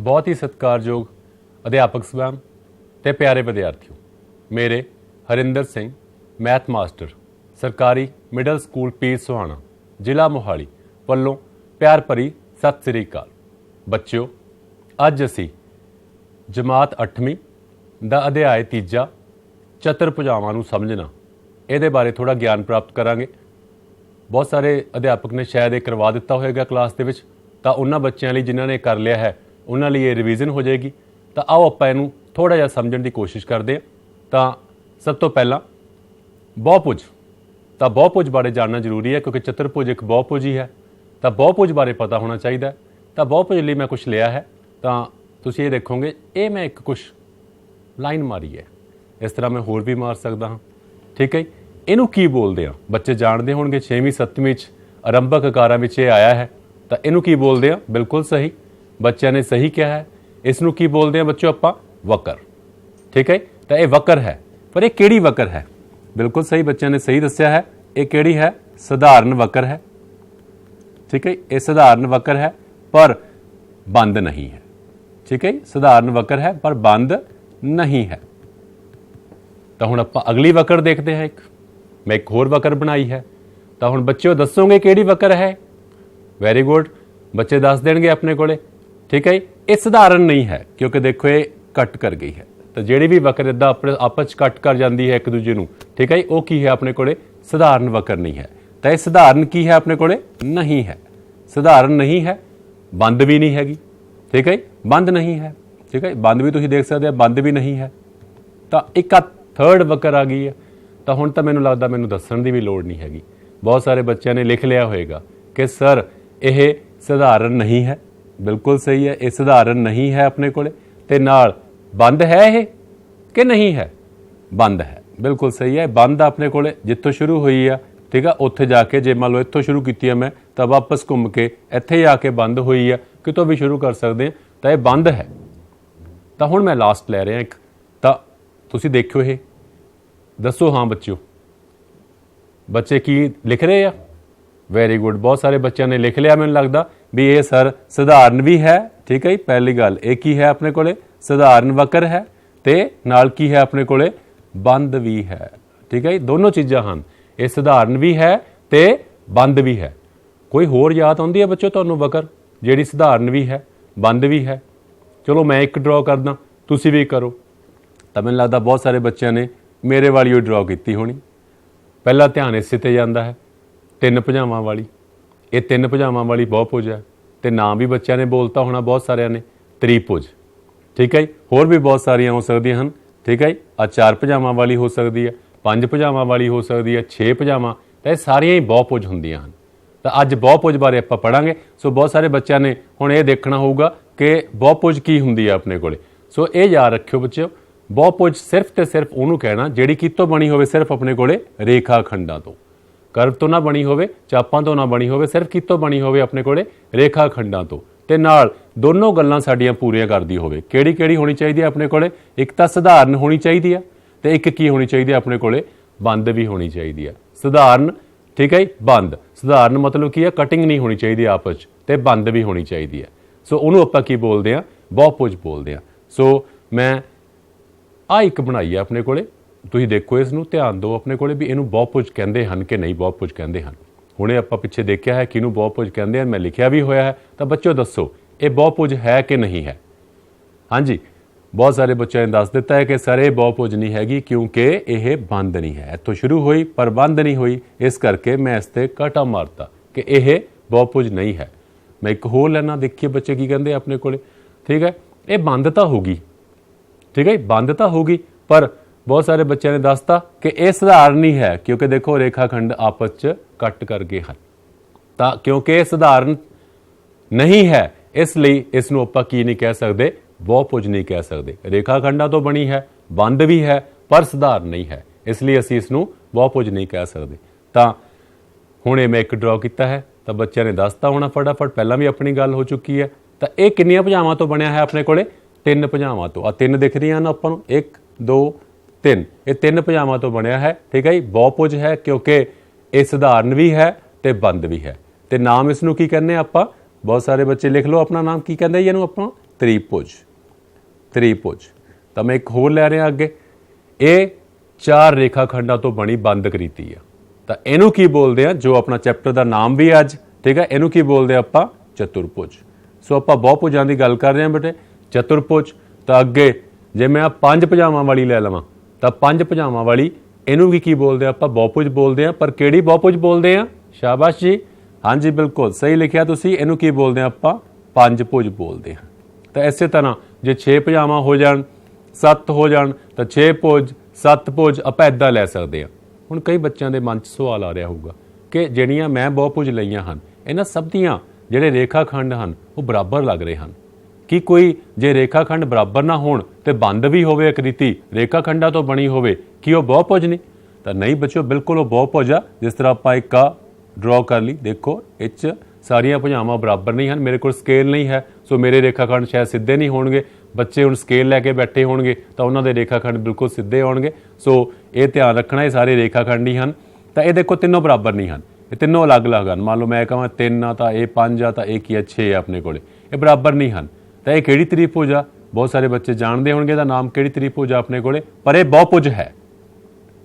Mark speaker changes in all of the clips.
Speaker 1: बहुत ही सत्कारयोग अध्यापक स्वयं ते प्यारे विद्यार्थियों, मेरे हरिंदर सिंह मैथ मास्टर सरकारी मिडल स्कूल पीर सुहाना जिला मोहाली वल्लों प्यार भरी सत श्री अकाल। बच्चों, अज असी जमात 8वीं दा अध्याय तीजा चतुर्भुजावां नूं समझना ये बारे थोड़ा ज्ञान प्राप्त करांगे। बहुत सारे अध्यापक ने शायद ये करवा दिता होएगा क्लास दे विच, तां उन्हां बच्चों लई जिन्हां ने कर लिया है उन्हां लई ये रिवीजन हो जाएगी। तो आओ आपां इहनूं थोड़ा जिहा समझण दी कोशिश करते हैं। तो सब तो पहला बहुभुज, तो बहुभुज बारे जानना जरूरी है क्योंकि चतुर्भुज एक बहुभुज ही है। तो बहुभुज बारे पता होना चाहिए। तो बहुभुज लई मैं कुछ लिया है, तो तुसीं ये देखोगे ये मैं एक कुछ लाइन मारी है, इस तरह मैं होर भी मार सकता हाँ। ठीक है, इनू की बोलते हैं बच्चे जानते होंगे 6वीं 7वीं आरंभक अकारां विच ये आया है। तो इनू की बोलते हैं, बिल्कुल सही बच्चों ने सही किया है। इसनू की बोलते हैं बच्चों आपां वकर। ठीक है, तो यह वकर है, पर यह किहड़ी वकर है? बिल्कुल सही बच्चों ने सही दस्या है। यह किहड़ी है? सधारण वकर है। ठीक है, यह सधारण वकर है पर बंद नहीं है। ठीक है, सधारण वकर है पर बंद नहीं है। तो हुण आपां अगली वकर देखते हैं। मैं एक होर वकर बनाई है, तो हुण बच्चों दसोगे किहड़ी वकर है? वेरी गुड, बच्चे दस देंगे अपने कोले। ठीक है, ये सधारण नहीं है क्योंकि देखो ये कट कर गई है। तो जिहड़ी भी वकर इदा अपने आपस कट कर जाती है एक दूजे नूं, ठीक है, वो की है अपने कोले? सधारण वकर नहीं है। तो यह सधारण की है अपने कोले? नहीं है, सधारण नहीं है, बंद भी नहीं हैगी। ठीक है, बंद नहीं है। ठीक है, बंद भी तुसीं देख सकते हो, बंद भी नहीं है। तो एक थर्ड वकर आ गई है। तो हुण तो मैनूं लगदा मैनूं दस्सण दी भी लोड़ नहीं हैगी। बहुत सारे बच्चों ने लिख लिया होएगा कि सर यह सधारण नहीं है। बिल्कुल सही है, यह सधारण नहीं है अपने कोले। ते नाल बंद है यह कि नहीं है? बंद है, बिल्कुल सही है। बंद अपने कोले जित्थों शुरू हुई है, ठीक है, उत्थे जाके जे मान लो इत्थों शुरू की है मैं, तो वापस घूम के इत्थे ही आके बंद हुई है, कितों भी शुरू कर सकते हैं। तो यह बंद है। तो हुण मैं लास्ट लै रहा एक, तो तुसीं देखियो ये दसो हाँ बच्चों, बच्चे की लिख रहे हैं? वेरी गुड, बहुत सारे बच्चों ने लिख लिया। मैनूं लगदा भी ये सर सधारण भी है। ठीक है, पहली गल एक ही है अपने कोले, सधारण वकर है, ते नाल की है अपने कोले? बंद भी है। ठीक है, दोनों चीज़ां हैं, ये सधारण भी है ते बंद भी है। कोई होर याद आउंदी है बच्चों तुहानूं वकर जिहड़ी सधारण भी है बंद भी है? चलो मैं एक ड्रॉ करदा, तुसीं भी करो। तो मैनूं लगदा बहुत सारे बच्चों ने मेरे वाली ड्रॉ की होनी। पहला ध्यान इस ते जाता है, तीन भुजावां वाली। ये तीन भुजावां वाली बहुभुज है। तो नाम भी बच्चों ने बोलता होना बहुत सारे ने, त्रिभुज। ठीक है, होर भी बहुत सारियां हो सकदियां हैं। ठीक है, आ 4 भुजावां वाली हो सकती है, 5 भुजावां वाली हो सकती है, 6 भुजावां। तो ये सारियां ही बहुभुज होंदियां हैं। तो अज बहुभुज बारे आपां पढ़ांगे। सो बहुत सारे बच्चों ने हुण ये देखना होगा कि बहुभुज की हुंदी है अपने कोले। सो ये याद रखियो बच्चों, बहुभुज सिर्फ तो सिर्फ उहनूं कहना जिहड़ी कितों बनी होवे? सिर्फ अपने कोले रेखा खंडां तो। कर्व तो ना बनी होवे, चापां तो ना बनी होवे, सिर्फ कितों बनी होवे? अपने कोले रेखा खंडां तो। ते नाल दोनों गल्लां साडीआं पूरीआं करदी होवे। किहड़ी किहड़ी होनी चाहिदी अपने कोले? एक तां सधारण होनी चाहिदी है, ते एक की होनी चाहिदी अपने कोले? बंद भी होनी चाहिदी है। सधारण, ठीक है, बंद। सधारण मतलब की है? कटिंग नहीं होनी चाहिए आपस च, ते बंद भी होनी चाहिए है। सो उहनूं आपां की बोलदे आ? बहुभुज बोलदे आ। सो मैं आ एक बनाई है अपने कोले, तुसीं देखो इसनूं ध्यान दो अपने कोले भी इनू बहुभुज कहंदे हन कि नहीं बहुभुज कहंदे हन। हुणे आपां पिछे देखिया है कि इनू बहुभुज कहंदे हन, मैं लिखिया भी होया है। तो बच्चों दसो ये बहुभुज है कि नहीं है? हाँ जी, बहुत सारे बच्चों ने दस दिता है कि सर ये बहुभुज नहीं हैगी क्योंकि यह बंद नहीं है। इत्थों शुरू हुई पर बंद नहीं हुई, इस करके मैं इस ते काटा मारता कि यह बहुभुज नहीं है। मैं एक होर लैना, देखिए बच्चे की कहंदे अपने कोले। ठीक है, ये बंद तो होगी। ठीक है, बंद तो होगी, पर बहुत सारे बच्चों ने दसता कि यह सधारण ही है क्योंकि देखो रेखाखंड आपस च कट कर गए हैं। तो क्योंकि यह सधारण नहीं है इसलिए इसनूं आपां की नहीं कह सकते? बहुभुज नहीं कह सकते। रेखाखंडां तो बनी है, बंद भी है, पर सधारण नहीं है, इसलिए असीं इसनूं बहुभुज नहीं कह सकते। तो हुणे मैं एक ड्रॉ किया है, तो बच्चों ने दसता होना फटाफट, पहला भी अपनी गल हो चुकी है। तो यह कितनियां भुजावां तो बनया है अपने कोले? 3 भुजावां तो। आ 3 दिख रही हैं आपां नूं, 1 2 3, ये 3 भुजावां तो बनया है। ठीक है, बहुभुज है क्योंकि ये सधारण भी है ते बंद भी है। ते नाम इसनूं की कहने आपां? बहुत सारे बच्चे लिख लो अपना नाम की कहंदे इहनूं आपां? त्रिभुज। त्रिभुज तो मैं एक होर लै रहा अगे, ये 4 रेखाखंडों तो बनी बंद आकृति है। तो इनू की बोलते हैं, जो अपना चैप्टर का नाम भी अज, ठीक है, इनू की बोलते हैं आप चतुर्भुज। सो आप बहुभुजां की गल कर रहे हैं बेटे, चतुर्भुज। तो अगे जे मैं 5 भुजावां वाली लै लवां तो 5 भुजावां वाली इनू की बोलते हैं आप बहुभुज बोलते हैं। पर किहड़ी बहुभुज बोलते हैं? शाबाश जी, हाँ जी बिल्कुल सही लिखिया तुसीं। इनू की बोलते हैं आप पंजभुज बोलते हैं। तो इस तरह जे 6 भुजावां हो जाण, 7 हो जाण तो 6 भुज 7 भुज आप इदां लै सकते हैं। हुण कई बच्चों के मन च सवाल आ रहा होगा कि ਜਿਹੜੀਆਂ मैं बहुभुज लईआं ਹਨ इन्हां सब ਦੀਆਂ ਜਿਹੜੇ रेखाखंड ਹਨ वो बराबर लग रहे हैं कि कोई जे रेखाखंड बराबर ना होण ते बंद भी होवे आकृति रेखाखंडां तो बनी होवे कि वो बहुभुज नहीं? तो नहीं बच्चों, बिल्कुल वो बहुभुज आ। जिस तरह आप एक ड्रॉ कर ली, देखो इच सारियां भुजावां बराबर नहीं हैं, मेरे को स्केल नहीं है, सो मेरे रेखाखंड शायद सीधे नहीं होणगे। बच्चे हुण स्केल लैके बैठे होणगे तो उन्हां दे रेखाखंड बिल्कुल सीधे आउणगे। सो ये ध्यान रखना, ये सारे रेखाखंड ही हैं। तो ये देखो तीनों बराबर नहीं हैं, ये तीनों अलग अलग हैं। मान लो मैं कहां 3 आ, तो ये 5 आ, तो एक ही 6 है अपने को, ये बराबर नहीं हैं। तो ये किहड़ी त्रिभुज आ? बहुत सारे बच्चे जानते होंगे दा नाम किहड़ी त्रिभुज आ अपने को, पर यह बहुभुज है।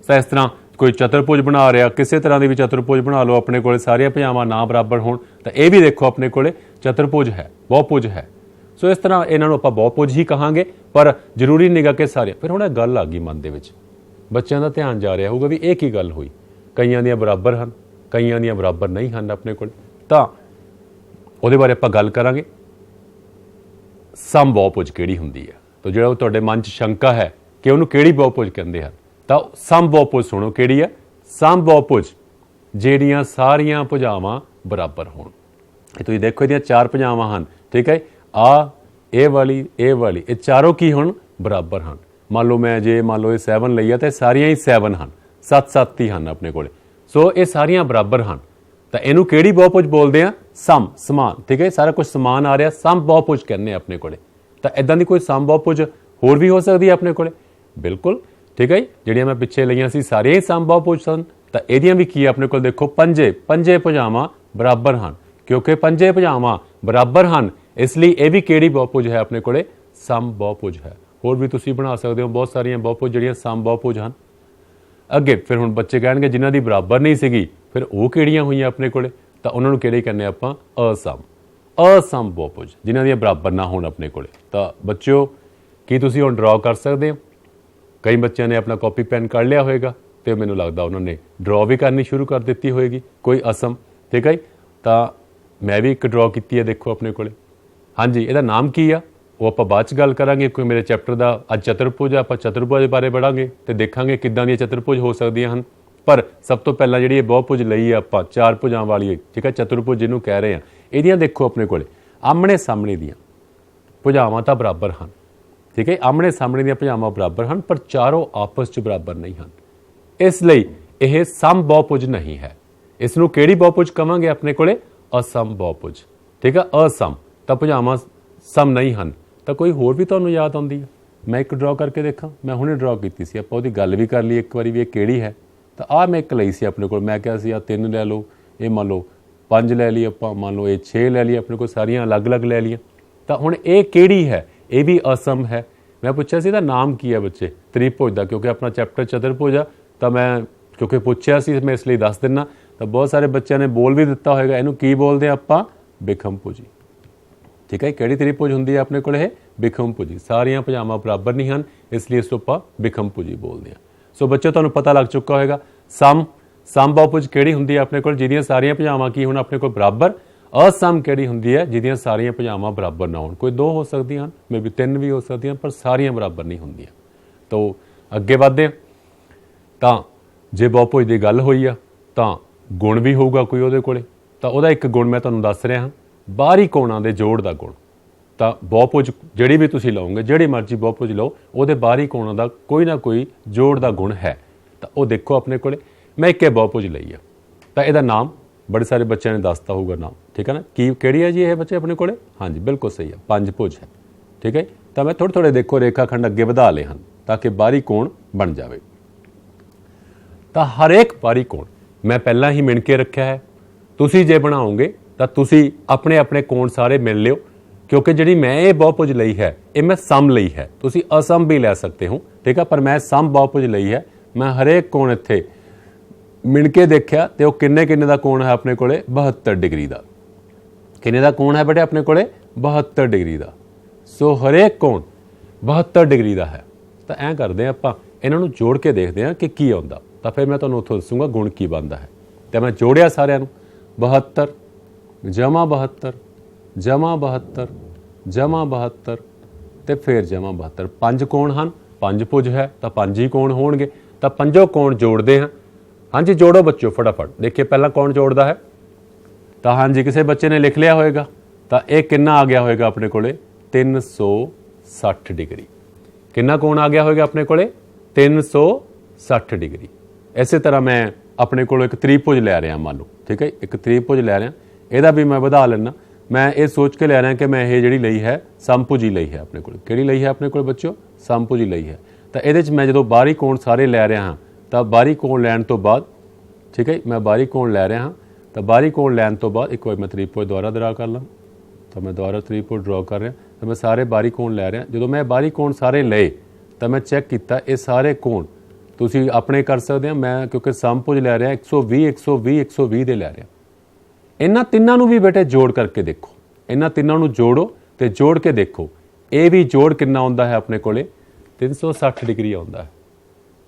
Speaker 1: तो इस तरह कोई चतुर्भुज बना रहा, किसी तरह की भी चतुर्भुज बना लो अपने को, सारिया भुजावां ना बराबर होण, तो यह भी देखो अपने को चतुर्भुज है, बहुभुज है। सो इस तरह इन्हों आपां बहुभुज ही कहांगे, पर जरूरी नहीं कि सारे। फिर हुण गल आ गई मन दे विच, बच्चों का ध्यान जा रहा होगा भी एक ही गल हुई, कईयां दियां बराबर हैं, कईयां दियां बराबर नहीं हैं अपने को। तो उहदे बारे आपां गल करांगे सम बहुभुज किहड़ी हुंदी है। तो जो तुहाडे मन च शंका है कि उहनूं किहड़ी बहुभुज कहंदे हैं, तो सम बहुभुज सुणो किहड़ी है। सम बहुभुज ਜਿਹੜੀਆਂ सारियां भुजावां बराबर होण। तुसीं देखो इहदियां 4 भुजावां हैं, ठीक है, आ ये वाली ये चारों की होण बराबर हैं। मान लो मैं जे मान लो ये 7 लई है तो सारियां ही 7 हैं, 7 ही हैं अपने को। सो ये सारियां बराबर हैं, तो इनू किहड़ी बहुभुज बोलते हैं? सम, समान, ठीक है, सारा कुछ समान आ रहा, सम बहुभुज कहने अपने को। तो इदां दी कोई सम बहुभुज होर भी हो सकती है अपने को, बिल्कुल, ठीक है। जिहड़ियां मैं पिछे लईआं सी सारियां ही सम बहुभुज सन, तो इहदियां भी की अपने को देखो पंजे भुजावां बराबर हैं, क्योंकि पंजे भुजावां बराबर हैं इसलिए यह भी किहड़ी बहुभुज है अपने को? सम बहुभुज है। होर भी तुसीं बना सकते हो बहुत सारियां बहुभुज जिहड़ियां सम बहुभुज हैं। अगे फिर हुण बच्चे कहणगे जिन्हां दी बराबर नहीं सीगी फिर वो किहड़ियां होईयां अपने को, तो उन्हां नूं किहड़े कहने आपां? असम, असम बहुभुज, जिन्हां दी बराबर ना होण अपने को। तो बच्चों की तुसीं हुण ड्रॉ कर सकते हो? कई बच्चों ने अपना कॉपी पेन कर लिया होएगा, तो मैनूं लगदा उन्होंने ड्रॉ भी करनी शुरू कर दी होएगी कोई असम, ठीक है। तो मैं भी एक ड्रॉ की है, देखो अपने को। हाँ जी, इहदा नाम की आ वो आप बाद च गल करांगे, कोई मेरे चैप्टर का अज चतुर्भुज आप चतुर्भुज बारे पढ़ांगे तो देखांगे किदां दी चतुर्भुज हो सकदियां हन। पर सब तो पहला जिहड़ी बहुभुज लई आप 4 भुजां वाली, ठीक है, चतुर्भुज जिन्हों कह रहे हैं, इहदियां देखो अपने को आमने सामने दियां भुजावां तां बराबर हैं, ठीक है, आमने सामने दियां भुजावां बराबर हैं, पर चारों आपस च बराबर नहीं हैं, इसलिए यह सम बहुभुज नहीं है। इसनूं किहड़ी बहुभुज कहांगे अपने को? असम बहुभुज, ठीक है। असम तो भुजावां सम नहीं हैं। तो कोई होर भी तुहानूं याद आउंदी है? मैं एक ड्रॉ करके देखा, मैं हुणे ड्रॉ की सी, आपां उहदी गल भी कर ली एक बारी भी ये किहड़ी है। तो आ मैं एक लई सी अपने को, मैं कहा सी आ 3 लै लो, ये मान लो 5 लै ली आपां, मान लो ये 6 लै ली अपने को, सारियां अलग अलग लै लियां। तो हुण ये किहड़ी है? ये भी असम है। मैं पूछा सी नाम की है बच्चे? त्रिभुज का, क्योंकि अपना चैप्टर चतुर्भुज आ, तो मैं क्योंकि पूछा सी मैं इसलिए दस दिना। तो बहुत सारे बच्चों ने बोल भी दिता होगा, इनू की बोलते आपां? बिखमभुजी, ठीक है। किहड़ी त्रिभुज हुंदी है अपने को? बिखमभुजी। सारियां भुजावां बराबर नहीं हैं, इसलिए इसको आपां बिखमभुजी बोलते हैं। सो बच्चों तुहानूं पता लग चुका होगा सम बहुभुज किहड़ी हुंदी है अपने को, जिहदियां सारियां भुजावां की होण अपने को बराबर। असम किहड़ी हुंदी है? जिहदियां सारियां भुजावां बराबर ना होण। कोई 2 हो सकदियां हैं, मे बी 3 भी हो सकदियां, पर सारियां बराबर नहीं हुंदियां। तो अगे वधदे तां जे बहुभुज की गल होई आ तां गुण भी होगा कोई उहदे कोले। तो उहदा एक गुण मैं तुहानूं दस रहा, बाहरी कोणां दे जोड़ का गुण। तो बहुभुज जिहड़ी भी तुसीं लाओगे, जिहड़ी मर्जी बहुभुज लो, उहदे बाहरी कोणां दा कोई ना कोई जोड़ का गुण है। तो वह देखो अपने को, मैं एक बहुभुज लई आ, तो इहदा नाम बड़े सारे बच्चों ने दसता होगा नाम, ठीक है ना। की किहड़ी है जी ये बच्चे अपने को? हाँ जी बिल्कुल सही है, पंजभुज है, ठीक है। तो मैं थोड़े थोड़े देखो रेखाखंड अगे वधा ले हैं ताकि बाहरी कोण बन जाए। तो हर एक बाहरी कोण मैं पहला ही मिण के रखा है। तुसी जे बनाओगे तो तुसी अपने अपने कोण सारे मिल लियो। क्योंकि जी मैं ये बहुभुज ली है ये मैं सम ली है, तुसी असम भी लै सकते हो, ठीक है, पर मैं सम बहुभुज ली है। मैं हरेक कोण इत्थे मिण के देखिया तो किन्ने किन्ने दा कोण है अपने कोले 72 डिग्री का। किन्ने दा कोण है बेटे अपने कोले 72 डिग्री का। सो हरेक कोण 72 डिग्री का है। तो ऐ करते हैं आपां इन्हां नूं जोड़ के देखते हैं कि की आउंदा, तो फिर मैं तुहानूं उत्थों दसूंगा गुण की बनता है। तो मैं जोड़िया सारिਆਂ नूं 72 जमा 72 जमा 72 जमा 72 ਤੇ फिर जमा 72। 5 कोण ਹਨ, 5 ਭੁਜ है तो 5 ही कोण होणगे। तो पंजों कोण जोड़ते हैं। हाँ जी जोड़ो बच्चों फटाफट, देखिए पहला कौन जोड़ता है। तो हाँ जी किसी बच्चे ने लिख लिया होएगा। तो यह कितना आ गया होएगा अपने कोले 360 डिग्री। कितना कोण आ गया होएगा अपने कोले 360 डिग्री। इसी तरह मैं अपने को एक त्रिभुज लै रहा मान लो, ठीक है, एक त्रिभुज लै रहा, यदा भी मैं वधा लेना। मैं ये सोच के लै रहा कि मैं ये जी ली है समभुजी ली है अपने को, कि ली है अपने को बच्चों समभुजी ली है। तो ये मैं जो बाहरी कोण सारे लै रहा हाँ, तो बाहरी कोण लैन तो बाद, ठीक है, मैं बाहरी कोण लै रहा हाँ, तो बाहरी कोण लैन तो बाद एक बार मैं त्रिभुज दुबारा ड्रा कर ला। तो मैं दुबारा त्रिभुज ड्रॉ कर रहा, तो मैं सारे बाहरी कोण लै रहा। जो मैं बाहरी कोण सारे ले तो मैं चैक किया ये सारे कोण तुसी अपने कर सकते हैं। मैं क्योंकि समभुज लै रहा 120 120 120 दे लै रहा। इन्हां तिन्नां नूं भी बेटे जोड़ करके देखो, इन्हां तिन्नां नूं जोड़ो तो जोड़ के देखो ये भी जोड़ कितना आउंदा है अपने कोले 360 डिग्री आउंदा है।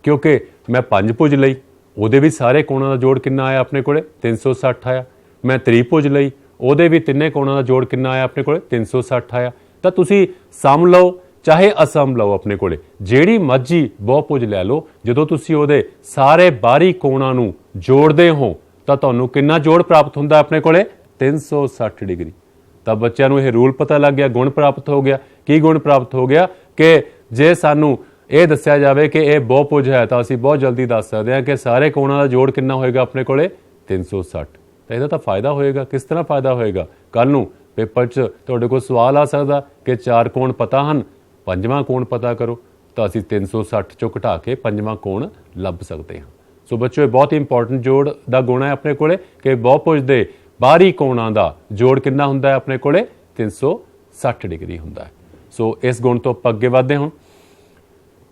Speaker 1: क्योंकि मैं पंजभुज लई ਉਹਦੇ भी सारे कोणां दा जोड़ कितना आया अपने कोले 360 आया। मैं त्रिभुज लई ਉਹਦੇ भी तिन्ने कोणां दा जोड़ कितना आया अपने कोले 360 आया। तो तुसी सम लो चाहे असम लो अपने कोले ਜਿਹੜੀ ਮਰਜ਼ੀ ਬਹੁਭੁਜ ਲੈ ਲਓ, ਜਦੋਂ ਤੁਸੀਂ ਉਹਦੇ ਸਾਰੇ ਬਾਹਰੀ ਕੋਣਾਂ ਨੂੰ ਜੋੜਦੇ ਹੋ ਤਾਂ ਤੁਹਾਨੂੰ ਕਿੰਨਾ ਜੋੜ ਪ੍ਰਾਪਤ ਹੁੰਦਾ ਆਪਣੇ ਕੋਲੇ 360 डिग्री। ਤਾਂ ਬੱਚਿਆਂ ਨੂੰ ਇਹ ਰੂਲ ਪਤਾ ਲੱਗ ਗਿਆ, ਗੁਣ ਪ੍ਰਾਪਤ ਹੋ ਗਿਆ। ਕੀ ਗੁਣ ਪ੍ਰਾਪਤ ਹੋ ਗਿਆ ਕਿ ਜੇ ਸਾਨੂੰ ਇਹ ਦੱਸਿਆ ਜਾਵੇ ਕਿ ਇਹ ਬਹੁਭੁਜ ਹੈ ਤਾਂ ਅਸੀਂ ਬਹੁਤ ਜਲਦੀ ਦੱਸ ਸਕਦੇ ਹਾਂ ਕਿ ਸਾਰੇ ਕੋਣਾਂ ਦਾ ਜੋੜ ਕਿੰਨਾ ਹੋਏਗਾ ਆਪਣੇ ਕੋਲੇ 360। ਤਾਂ ਇਹਦਾ ਤਾਂ ਫਾਇਦਾ ਹੋਏਗਾ। ਕਿਸ ਤਰ੍ਹਾਂ ਫਾਇਦਾ ਹੋਏਗਾ, ਕੱਲ ਨੂੰ ਪੇਪਰ 'ਚ ਤੁਹਾਡੇ ਕੋਲ ਸਵਾਲ ਆ ਸਕਦਾ ਕਿ 4 ਕੋਣ ਪਤਾ ਹਨ, 5ਵਾਂ ਕੋਣ ਪਤਾ ਕਰੋ, ਤਾਂ ਅਸੀਂ 360 ਚੋਂ ਘਟਾ ਕੇ 5ਵਾਂ ਕੋਣ ਲੱਭ ਸਕਦੇ ਹਾਂ। ਸੋ ਬੱਚਿਓ ਇਹ ਬਹੁਤ ਇੰਪੋਰਟੈਂਟ ਜੋੜ ਦਾ ਗੁਣ ਹੈ ਆਪਣੇ ਕੋਲੇ ਕਿ ਬਹੁਭੁਜ ਦੇ ਬਾਹਰੀ ਕੋਣਾਂ ਦਾ ਜੋੜ ਕਿੰਨਾ ਹੁੰਦਾ ਹੈ ਆਪਣੇ ਕੋਲੇ 360 डिग्री ਹੁੰਦਾ ਹੈ। ਸੋ ਇਸ ਗੁਣ ਤੋਂ ਆਪਾਂ ਅੱਗੇ ਵਧਦੇ ਹਾਂ।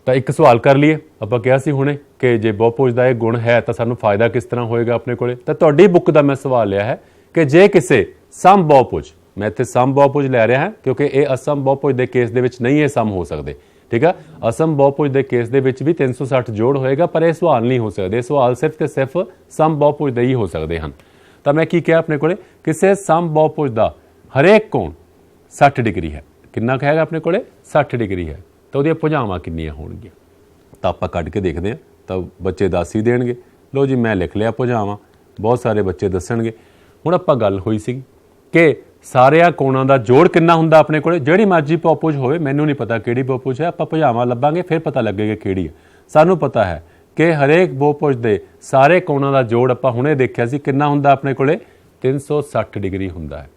Speaker 1: ਤਾਂ ਇੱਕ ਸਵਾਲ ਕਰ ਲਈਏ, ਆਪਾਂ ਕਿਹਾ ਸੀ ਹੁਣੇ ਕਿ ਜੇ ਬਹੁਭੁਜ ਦਾ ਇਹ ਗੁਣ ਹੈ ਤਾਂ ਸਾਨੂੰ ਫਾਇਦਾ ਕਿਸ ਤਰ੍ਹਾਂ ਹੋਏਗਾ ਆਪਣੇ ਕੋਲੇ। ਤਾਂ ਤੁਹਾਡੀ ਬੁੱਕ ਦਾ ਮੈਂ ਸਵਾਲ ਲਿਆ ਹੈ ਕਿ ਜੇ ਕਿਸੇ ਸਮ ਬਹੁਭੁਜ, मैं इत्थे सम बहुभुज लै रहा क्योंकि ये असम बहुभुज के केस दे विच नहीं ये सम हो सकते, ठीक है। असम बहुभुज के केस दे विच भी 360 जोड़ होएगा, पर यह सवाल नहीं हो सकते। सवाल सिर्फ तो सिर्फ सम बहुभुज दे ही हो सकते हैं। तो मैं की कहा अपने को किसी सम बहुभुज का हरेक कोण 60 डिग्री है। कितना कहेगा अपने को 60 डिग्री है, तो वो भुजावां कितनियां होणगियां तो आप कढ़ के देखते हैं। तो बच्चे दस ही देणगे। लो जी मैं लिख लिया भुजावां, बहुत सारे बच्चे दसणगे। हुण आपां गल होई सी कि सारिया कोणां दा जोड़ कितना हुंदा अपने कोले, जिहड़ी मर्जी बहुभुज होवे, मैनूं नहीं पता किहड़ी बहुभुज है, आपां भुजावां लभांगे फिर पता लगेगा किहड़ी है। सानूं पता है कि हरेक बहुभुज दे सारे कोणां दा जोड़ आपां हुणे देखिया सी कितना हुंदा अपने कोले 360 डिग्री हुंदा है।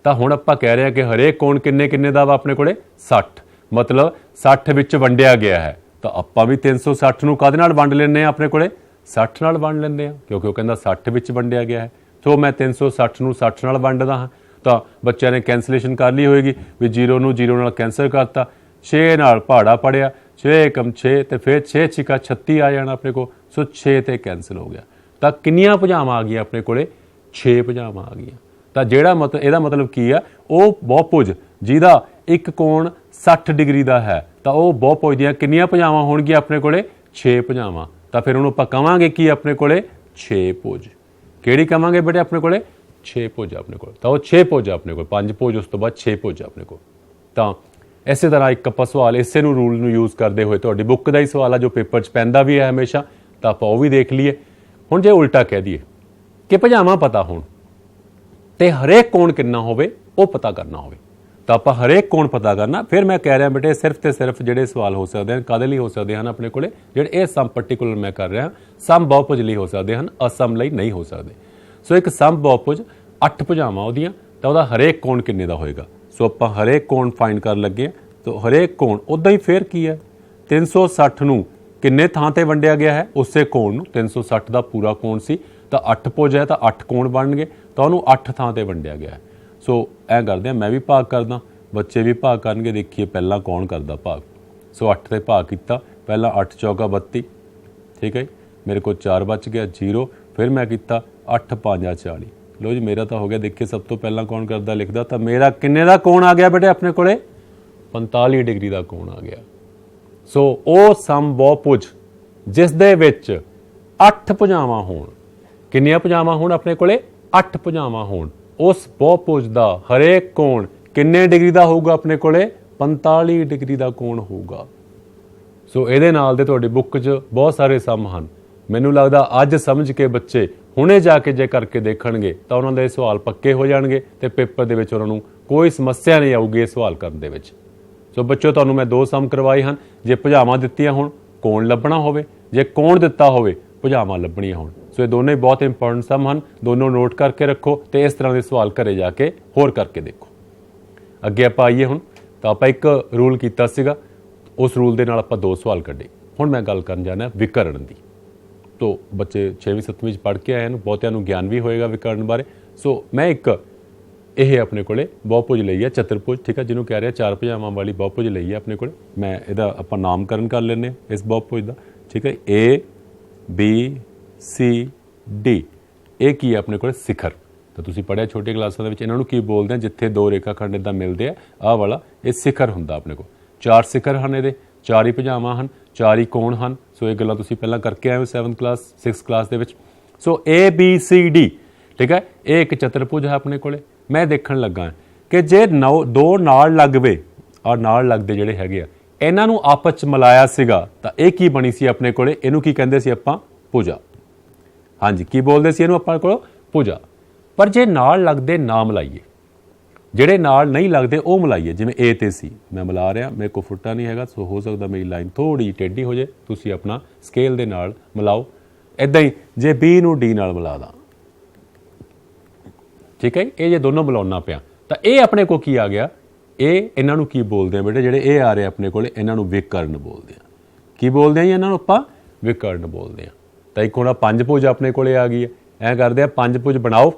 Speaker 1: तां हुण आपां कह रहे हैं कि हरेक कोण किन्ने किन्ने दा वा अपने कोले 60, मतलब 60 विच वंडिया गया है। तो आपां भी 360 नूं काहदे नाल वंड लैंदे आ अपने कोले 60 नाल वंड लैंदे आ, क्योंकि वो कहंदा 60 विच वंडिया गया है। तो मैं 360 नूं 60 नाल वंडदा हां। तो बच्चों ने कैंसलेशन कर ली होएगी भी 0 नूं 0 नाल कैंसल करता, 6 नाल पहाड़ा पढ़िया, 6 एकम 6 तो फिर 6 छिका 36 आ जाना अपने को। सो 6 तो कैंसल हो गया। तो किन्नियां भुजावां आ गई अपने कोले 6 भुजावां आ गई। तो जिहड़ा मतलब इहदा मतलब की है वो बहुभुज जिहदा एक कोण 60 डिग्री का है, तो वह बहुभुज दियां किन्नियां भुजावां होणगियां अपने कोले 6 भुजावां। तो फिर उहनूं आपां कहांगे कि अपने कोले 6 भुज। किहड़ी कहांगे बेटे अपने कोले 6 भुज अपने को। तो 6 भुज अपने को, 5 भुज उस तो बाद 6 भुज अपने को। तो इस तरह एक आपां सवाल इसे रूल नूं यूज़ करते हुए तुहाडी बुक का ही सवाल है जो पेपर च पैंदा भी है हमेशा, तो आपां वो भी देख लीए। हुण जे उल्टा कह दीए कि भुजावां पता होण ते हरेक कोण कितना होवे वो पता करना होवे, तो आपां हरेक कोण पता करना। फिर मैं कह रहा बेटे सिर्फ तो सिर्फ जिहड़े सवाल हो सकते हैं काहदे लई हो सकते हैं अपने कोले, जिहड़े ये सम पर्टिकुलर मैं कर रहा सम बहुभुज लई हो सकते हैं, असम लई नहीं हो सकते। सो एक सम बहुभुज 8 भुजावां उहदियां, तो वह हरेक कोण किन्ने दा होएगा। सो आपां हरेक कोण फाइंड कर लगे। तो हरेक कोण उदां ही फिर की है 360 नूं किन्ने थां ते वंडिया गया है, उसे कोण नूं 360 दा पूरा कोण सी तो 8 भुज है तो 8 कोण बन गए, तो उहनूं 8 थां ते वंडिया गया है। सो ऐ करदे मैं भी भाग करदा ਬੱਚੇ ਵੀ ਭਾਗ ਕਰਨਗੇ। ਦੇਖੀਏ ਪਹਿਲਾਂ ਕੌਣ ਕਰਦਾ ਭਾਗ। ਸੋ 8 ਤੇ ਭਾਗ ਕੀਤਾ, ਪਹਿਲਾਂ 8 ਚੌਕਾ 32, ਠੀਕ ਹੈ। ਮੇਰੇ ਕੋਲ 4 ਬਚ ਗਿਆ 0। ਫਿਰ ਮੈਂ ਕੀਤਾ 8 5 40। ਲੋ ਜੀ ਮੇਰਾ ਤਾਂ ਹੋ ਗਿਆ। ਦੇਖੀਏ ਸਭ ਤੋਂ ਪਹਿਲਾਂ ਕੌਣ ਕਰਦਾ ਲਿਖਦਾ, ਤਾਂ ਮੇਰਾ ਕਿੰਨੇ ਦਾ ਕੋਣ ਆ ਗਿਆ ਬੇਟੇ ਆਪਣੇ ਕੋਲੇ? 45 ਡਿਗਰੀ ਦਾ ਕੋਣ ਆ ਗਿਆ। ਸੋ ਉਹ ਸਮਬਹੁਭੁਜ ਜਿਸ ਦੇ ਵਿੱਚ 8 ਭੁਜਾਵਾਂ ਹੋਣ। ਕਿੰਨੀਆਂ ਭੁਜਾਵਾਂ ਹੋਣ ਆਪਣੇ ਕੋਲੇ? 8 ਭੁਜਾਵਾਂ ਹੋਣ। ਉਸ ਬਹੁਭੁਜ ਦਾ ਹਰੇਕ ਕੋਣ ਕਿੰਨੇ ਡਿਗਰੀ ਦਾ ਹੋਊਗਾ ਆਪਣੇ ਕੋਲੇ? 45 ਡਿਗਰੀ ਦਾ ਕੋਣ ਹੋਊਗਾ। ਸੋ ਇਹਦੇ ਨਾਲ ਦੇ ਤੁਹਾਡੀ ਬੁੱਕ 'ਚ ਬਹੁਤ ਸਾਰੇ ਸਮ ਹਨ। ਮੈਨੂੰ ਲੱਗਦਾ ਅੱਜ ਸਮਝ ਕੇ ਬੱਚੇ ਹੁਣੇ ਜਾ ਕੇ ਜੇ ਕਰਕੇ ਦੇਖਣਗੇ ਤਾਂ ਉਹਨਾਂ ਦੇ ਸਵਾਲ ਪੱਕੇ ਹੋ ਜਾਣਗੇ ਤੇ ਪੇਪਰ ਦੇ ਵਿੱਚ ਉਹਨਾਂ ਨੂੰ ਕੋਈ ਸਮੱਸਿਆ ਨਹੀਂ ਆਊਗੀ ਇਹ ਸਵਾਲ ਕਰਨ ਦੇ ਵਿੱਚ। ਸੋ ਬੱਚੋ ਤੁਹਾਨੂੰ ਮੈਂ 2 ਸਮ ਕਰਵਾਏ ਹਨ। ਜੇ ਭੁਜਾਵਾਂ ਦਿੱਤੀਆਂ ਹੋਣ ਕੋਣ ਲੱਭਣਾ ਹੋਵੇ, ਜੇ ਕੋਣ ਦਿੱਤਾ ਹੋਵੇ ਭੁਜਾਵਾਂ ਲੱਭਣੀਆਂ ਹੋਣ। ਸੋ ਇਹ ਦੋਨੇ ਬਹੁਤ ਇੰਪੋਰਟੈਂਟ ਸਮ ਹਨ। ਦੋਨੋਂ ਨੋਟ ਕਰਕੇ ਰੱਖੋ ਤੇ ਇਸ ਤਰ੍ਹਾਂ ਦੇ ਸਵਾਲ ਘਰੇ ਜਾ ਕੇ ਹੋਰ ਕਰਕੇ ਦੇਖੋ। ਅੱਗੇ ਆਪਾਂ ਆਈਏ ਹੁਣ। ਤਾਂ ਆਪਾਂ ਇੱਕ ਰੂਲ ਕੀਤਾ ਸੀਗਾ, ਉਸ ਰੂਲ ਦੇ ਨਾਲ ਆਪਾਂ 2 ਸਵਾਲ ਕੱਢੇ। ਹੁਣ ਮੈਂ ਗੱਲ ਕਰਨ ਜਾਣਾ ਵਿਕਰਨ ਦੀ। ਤੋ ਬੱਚੇ 6ਵੀਂ 7ਵੀਂ 'ਚ ਪੜ੍ਹ ਕੇ ਆਏ ਹਨ, ਬਹੁਤਿਆਂ ਨੂੰ ਗਿਆਨ ਵੀ ਹੋਏਗਾ ਵਿਕਰਨ ਬਾਰੇ। ਸੋ ਮੈਂ ਇੱਕ ਇਹ ਆਪਣੇ ਕੋਲੇ ਬਹੁਭੁਜ ਲਈ ਹੈ, ਚਤੁਰਭੁਜ, ਠੀਕ ਹੈ, ਜਿਹਨੂੰ ਕਹਿ ਰਿਹਾ 4 ਭੁਜਾਵਾਂ ਵਾਲੀ ਬਹੁਭੁਜ ਲਈ ਹੈ ਆਪਣੇ ਕੋਲੇ। ਮੈਂ ਇਹਦਾ ਆਪਾਂ ਨਾਮਕਰਨ ਕਰ ਲੈਂਦੇ ਹਾਂ ਇਸ ਬਹੁਭੁਜ ਦਾ, ਠੀਕ ਹੈ। A B C D ਇਹ ਕੀ ਹੈ ਆਪਣੇ ਕੋਲੇ? ਸਿਖਰ। ਤਾਂ ਤੁਸੀਂ ਪੜ੍ਹਿਆ ਛੋਟੀ ਕਲਾਸਾਂ ਦੇ ਵਿੱਚ ਇਹਨਾਂ ਨੂੰ ਕੀ ਬੋਲਦੇ ਆ? ਜਿੱਥੇ 2 ਰੇਖਾ ਖੰਡ ਇੱਦਾਂ ਮਿਲਦੇ ਆ, ਆਹ ਵਾਲਾ ਇਹ ਸਿਖਰ ਹੁੰਦਾ ਆਪਣੇ ਕੋਲ। 4 ਸਿਖਰ ਹਨ ਇਹਦੇ, 4 ਹੀ ਭੁਜਾਵਾਂ ਹਨ, 4 ਹੀ ਕੋਣ ਹਨ। ਸੋ ਇਹ ਗੱਲਾਂ ਤੁਸੀਂ ਪਹਿਲਾਂ ਕਰਕੇ ਆਏ ਹੋ 7th ਕਲਾਸ 6th ਕਲਾਸ ਦੇ ਵਿੱਚ। ਸੋ A B C D, ਠੀਕ ਹੈ, ਇਹ ਇੱਕ ਚਤੁਰਭੁਜ ਹੈ ਆਪਣੇ ਕੋਲੇ। ਮੈਂ ਦੇਖਣ ਲੱਗਾ ਕਿ ਜੇ 2 ਨਾਲ ਲੱਗਵੇ, ਔਰ ਨਾਲ ਲੱਗਦੇ ਜਿਹੜੇ ਹੈਗੇ ਆ ਇਹਨਾਂ ਨੂੰ ਆਪਸ 'ਚ ਮਿਲਾਇਆ ਸੀਗਾ ਤਾਂ ਇਹ ਕੀ ਬਣੀ ਸੀ ਆਪਣੇ ਕੋਲੇ? ਇਹਨੂੰ ਕੀ ਕਹਿੰਦੇ ਸੀ ਆਪਾਂ? ਭੁਜਾ। ਹਾਂਜੀ, ਕੀ ਬੋਲਦੇ ਸੀ ਇਹਨੂੰ ਆਪਾਂ ਕੋਲ? ਭੁਜਾ। ਪਰ ਜੇ ਨਾਲ ਲੱਗਦੇ ਨਾ ਮਿਲਾਈਏ, ਜਿਹੜੇ ਨਾਲ ਨਹੀਂ ਲੱਗਦੇ ਉਹ ਮਿਲਾਈਏ, ਜਿਵੇਂ A ਤੇ C ਮੈਂ ਮਿਲਾ ਰਿਹਾ, ਮੇਰੇ ਕੋਲ ਫੁੱਟਾ ਨਹੀਂ ਹੈਗਾ, ਸੋ ਹੋ ਸਕਦਾ ਮੇਰੀ ਲਾਈਨ ਥੋੜ੍ਹੀ ਜਿਹੀ ਟੇਢੀ ਹੋ ਜਾਏ, ਤੁਸੀਂ ਆਪਣਾ ਸਕੇਲ ਦੇ ਨਾਲ ਮਿਲਾਓ। ਇੱਦਾਂ ਹੀ ਜੇ B ਨੂੰ D ਨਾਲ ਮਿਲਾ ਦਾਂ, ਠੀਕ ਹੈ, ਇਹ ਜੇ ਦੋਨੋਂ ਮਿਲਾਉਣਾ ਪਿਆ ਤਾਂ ਇਹ ਆਪਣੇ ਕੋਲ ਕੀ ਆ ਗਿਆ? ਇਹ ਇਹਨਾਂ ਨੂੰ ਕੀ ਬੋਲਦੇ ਆ ਬੇਟੇ? ਜਿਹੜੇ ਇਹ ਆ ਰਹੇ ਆਪਣੇ ਕੋਲੇ ਇਹਨਾਂ ਨੂੰ ਵਿਕਰਨ ਬੋਲਦੇ ਆ। ਕੀ ਬੋਲਦੇ ਆ ਜੀ ਇਹਨਾਂ ਨੂੰ? ਆਪਾਂ ਵਿਕਰਨ ਬੋਲਦੇ ਆ। ਤਾਂ ਇੱਕ ਹੁਣ 5 ਭੁਜ ਆਪਣੇ ਕੋਲੇ ਆ ਗਈ ਹੈ। ਐਂ ਕਰਦੇ ਆ 5 ਭੁਜ ਬਣਾਓ,